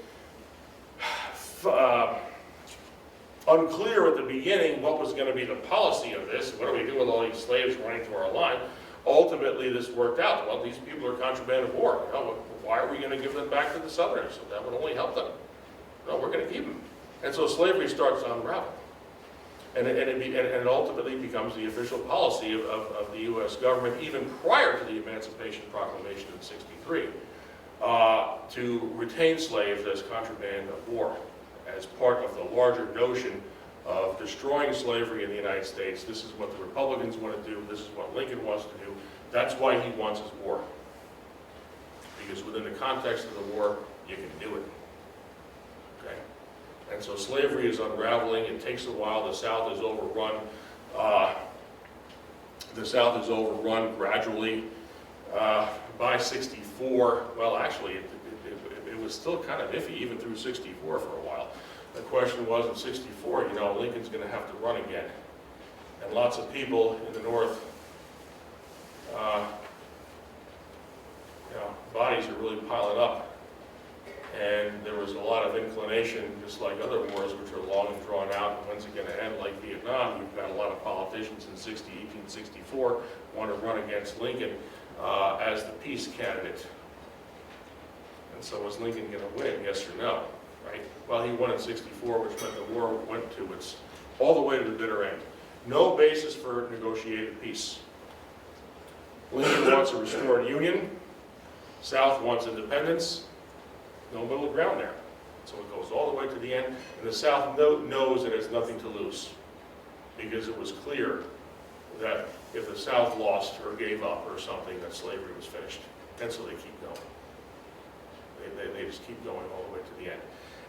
unclear at the beginning what was going to be the policy of this, what do we do with all these slaves running to our line, ultimately this worked out. Well, these people are contraband of war. Why are we going to give them back to the Southerners? So that would only help them. No, we're going to keep them. And so slavery starts to unravel. And it ultimately becomes the official policy of the U.S. government, even prior to the Emancipation Proclamation in '63, to retain slaves as contraband of war, as part of the larger notion of destroying slavery in the United States. This is what the Republicans want to do. This is what Lincoln wants to do. That's why he wants his war. Because within the context of the war, you can do it. Okay? And so slavery is unraveling. It takes a while. The South is overrun. Gradually. By '64, well, actually, it was still kind of iffy even through '64 for a while. The question was in '64, Lincoln's going to have to run again. And lots of people in the North, bodies are really piling up. And there was a lot of inclination, just like other wars, which are long and drawn out. And when's it going to end? Like Vietnam, you've got a lot of politicians in 1864 want to run against Lincoln. as the peace candidate. And so was Lincoln going to win, yes or no? Right? Well, he won in '64, which meant the war went to its all the way to the bitter end. No basis for negotiated peace. Lincoln wants a restored union. South wants independence. No middle ground there. So it goes all the way to the end, and the South knows it has nothing to lose, because it was clear that if the South lost or gave up or something, that slavery was finished. And so they keep going. They just keep going all the way to the end.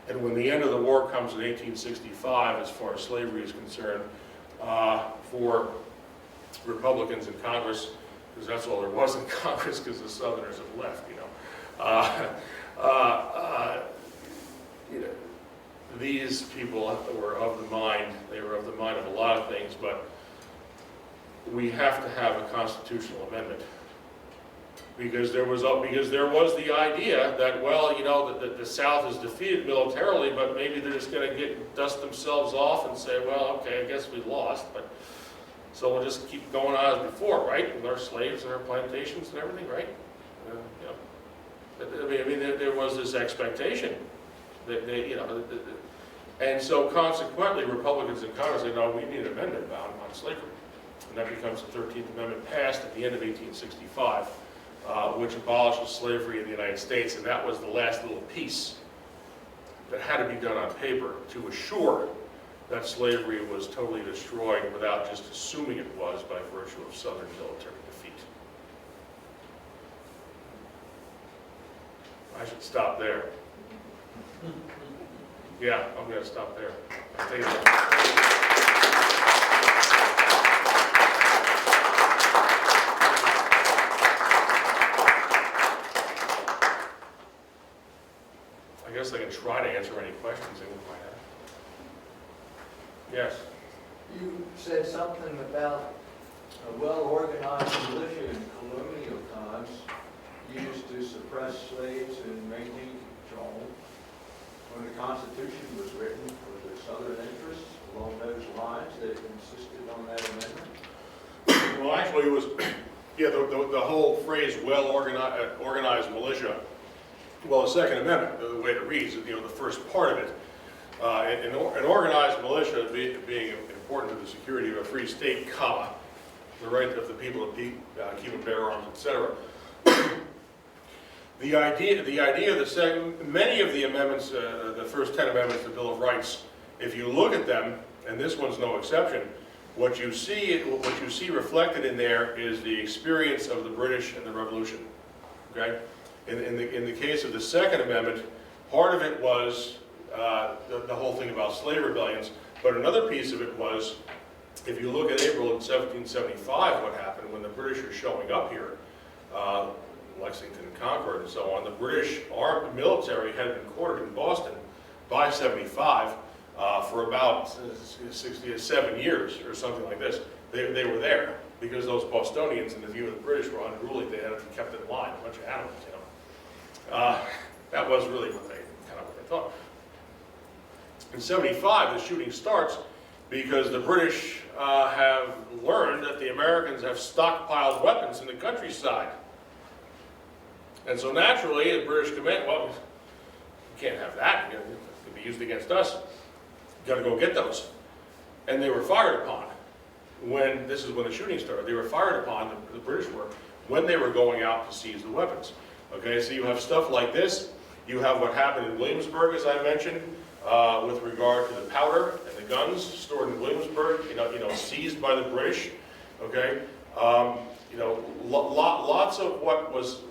And when the end of the war comes in 1865, as far as slavery is concerned, for Republicans in Congress, because that's all there was in Congress, because the Southerners have left, these people were of the mind, they were of the mind of a lot of things, but we have to have a constitutional amendment. Because there was the idea that, well, that the South is defeated militarily, but maybe they're just going to dust themselves off and say, well, okay, I guess we lost, but so we'll just keep going on as before, right? With our slaves and our plantations and everything, right? I mean, there was this expectation that and so consequently, Republicans in Congress say, no, we need an amendment on slavery, and that becomes the 13th Amendment, passed at the end of 1865. Which abolishes slavery in the United States, and that was the last little piece that had to be done on paper to assure that slavery was totally destroyed without just assuming it was by virtue of Southern military defeat. I should stop there. Yeah, I'm going to stop there. Thank you. I guess I can try to answer any questions anyone might have. Yes? You said something about a well-organized militia in colonial times used to suppress slaves and maintain control. When the Constitution was written, were there Southern interests along those lines that insisted on that amendment? Well, actually, it was, the whole phrase well-organized militia. Well, the Second Amendment, the way it reads, the first part of it, an organized militia being important to the security of a free state, the right of the people to keep and bear arms, etc. The idea of the second, many of the amendments, the first 10 amendments to the Bill of Rights, if you look at them, and this one's no exception, what you see reflected in there is the experience of the British and the Revolution. Okay. In the case of the Second Amendment, part of it was the whole thing about slave rebellions, but another piece of it was, if you look at April of 1775, what happened when the British are showing up here, Lexington and Concord and so on, the British armed military had been quartered in Boston by 75 for about 7 years or something like this. They were there because those Bostonians, in the view of the British, were unruly. They had to be kept in line, a bunch of animals, That was really what they thought. In 75, the shooting starts because the British have learned that the Americans have stockpiled weapons in the countryside. And so naturally, the British command, well, you can't have that. It could be used against us. You've got to go get those. And they were fired upon this is when the shooting started. They were fired upon, the British were, when they were going out to seize the weapons. Okay, so you have stuff like this. You have what happened in Williamsburg, as I mentioned, with regard to the powder and the guns stored in Williamsburg, seized by the British. Okay, lots of what was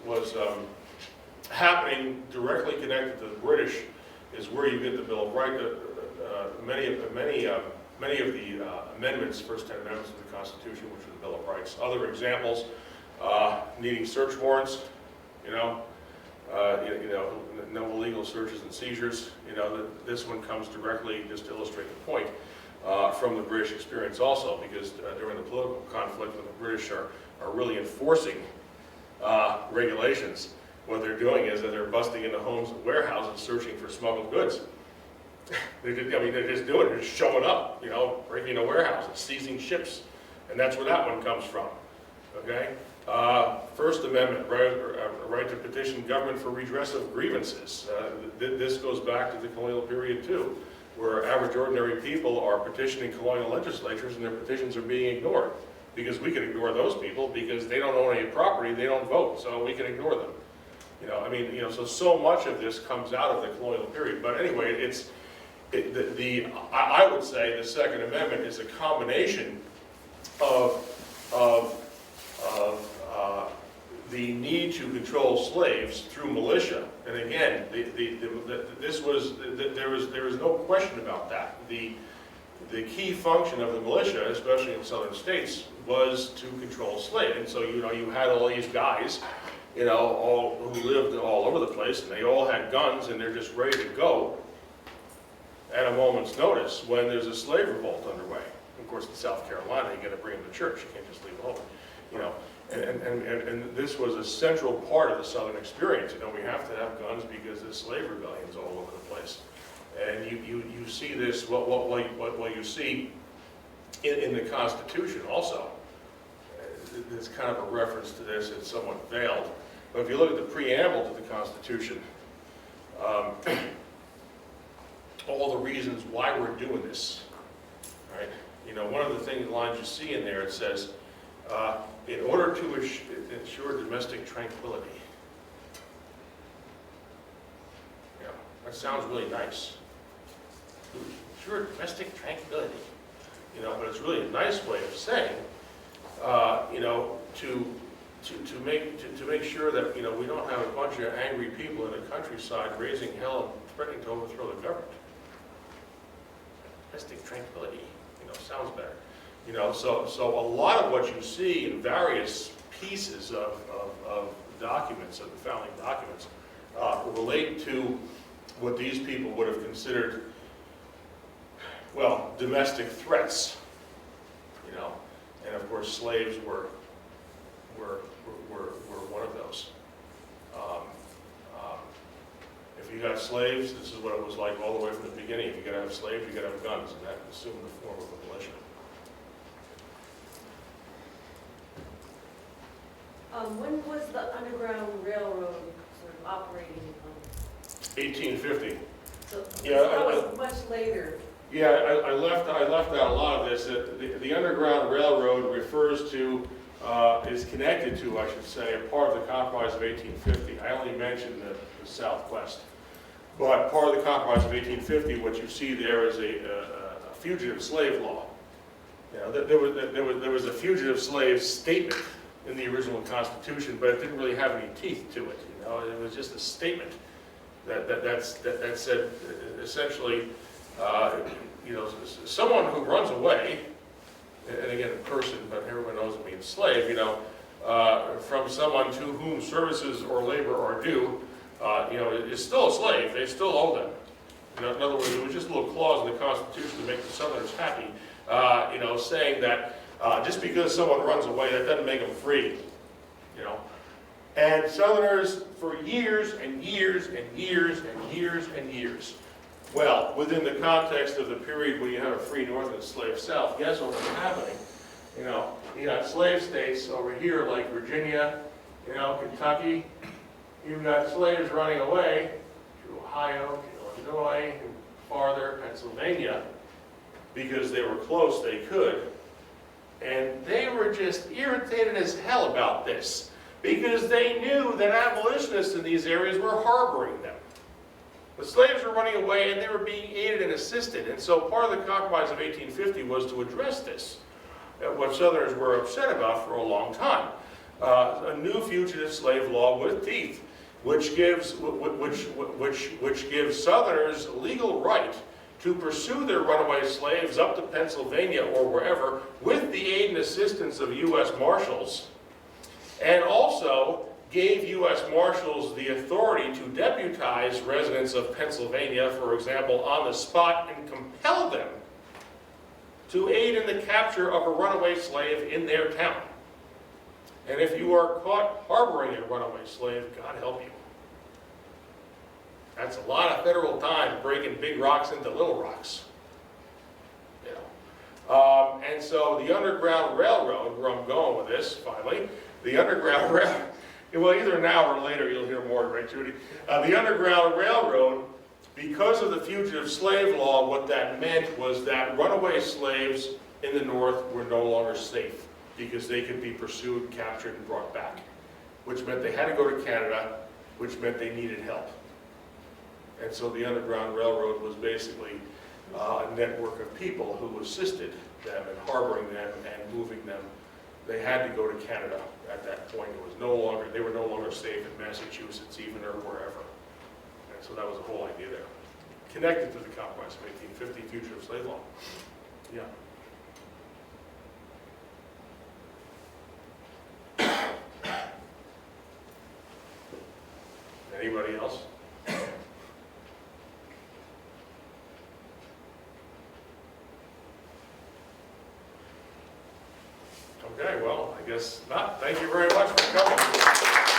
happening directly connected to the British is where you get the Bill of Rights. Many of the amendments, first 10 amendments of the Constitution, which are the Bill of Rights. Other examples, needing search warrants. No illegal searches and seizures. This one comes directly, just to illustrate the point, from the British experience also, because during the political conflict, when the British are really enforcing regulations, what they're doing is that they're busting into homes and warehouses searching for smuggled goods. They're just doing it, they're just showing up, breaking into warehouses, seizing ships, and that's where that one comes from. okay? First Amendment, right to petition government for redress of grievances. This goes back to the colonial period too, where average ordinary people are petitioning colonial legislatures and their petitions are being ignored. Because we can ignore those people because they don't own any property, they don't vote, so we can ignore them. You know, I mean, you know, so much of this comes out of the colonial period. But anyway, I would say the Second Amendment is a combination of the need to control slaves through militia. And again, there was no question about that. The key function of the militia, especially in southern states, was to control slaves. And so, you know, you had all these guys, you know, who lived all over the place, and they all had guns, and they're just ready to go at a moment's notice when there's a slave revolt underway. Of course, in South Carolina, you got to bring them to church. You can't just leave them home, you know. And this was a central part of the Southern experience. You know, we have to have guns because the slave rebellion's all over the place. And you see this, what you see in the Constitution also. There's kind of a reference to this, it's somewhat veiled. But if you look at the preamble to the Constitution, all the reasons why we're doing this, right? You know, one of the lines you see in there, it says, in order to ensure domestic tranquility. Yeah, that sounds really nice. Ensure domestic tranquility. You know, but it's really a nice way of saying, you know, to make sure that, you know, we don't have a bunch of angry people in the countryside raising hell and threatening to overthrow the government. Domestic tranquility, you know, sounds better. You know, so a lot of what you see in various pieces of documents, of the founding documents, relate to what these people would have considered, well, domestic threats. You know, and of course slaves were one of those. If you got slaves, this is what it was like all the way from the beginning. If you got to have slaves, you got to have guns, and that assumed the form of a militia. When was the Underground Railroad sort of operating? 1850. So Yeah, that was much later. Yeah, I left out a lot of this. The Underground Railroad refers to, is connected to, I should say, a part of the Compromise of 1850. I only mentioned the Southwest. But part of the Compromise of 1850, what you see there is a fugitive slave law. You know, there was a fugitive slave statement in the original Constitution, but it didn't really have any teeth to it. You know, it was just a statement that said essentially, you know, someone who runs away, and again, a person, but everyone knows it means slave, you know, from someone to whom services or labor are due, you know, is still a slave. They still owe them. You know, in other words, it was just a little clause in the Constitution to make the Southerners happy, you know, saying that just because someone runs away, that doesn't make them free, you know. And Southerners, for years and years and years and years and years, well, within the context of the period when you have a free North and a slave South, guess what was happening? You know, you got slave states over here like Virginia, you know, Kentucky. You've got slaves running away to Ohio, to Illinois, and farther, Pennsylvania, because they were close, they could. And they were just irritated as hell about this, because they knew that abolitionists in these areas were harboring them. The slaves were running away and they were being aided and assisted. And so part of the Compromise of 1850 was to address this, what Southerners were upset about for a long time. A new fugitive slave law with teeth, which gives Southerners legal right to pursue their runaway slaves up to Pennsylvania or wherever with the aid and assistance of U.S. Marshals, and also gave U.S. Marshals the authority to deputize residents of Pennsylvania, for example, on the spot and compel them to aid in the capture of a runaway slave in their town. And if you are caught harboring a runaway slave, God help you. That's a lot of federal time breaking big rocks into little rocks. You And so the Underground Railroad, where I'm going with this, finally, the Underground Railroad, well, either now or later you'll hear more, right, Judy? The Underground Railroad, because of the fugitive slave law, what that meant was that runaway slaves in the North were no longer safe because they could be pursued, captured, and brought back, which meant they had to go to Canada, which meant they needed help. And so the Underground Railroad was basically a network of people who assisted them in harboring them and moving them. They had to go to Canada at that point. It was no longer, they were no longer safe in Massachusetts even or wherever. And so that was the whole idea there. Connected to the Conquest of 1850 fugitive slave law. Yeah. Anybody else? Okay, well, I guess not. Thank you very much for coming.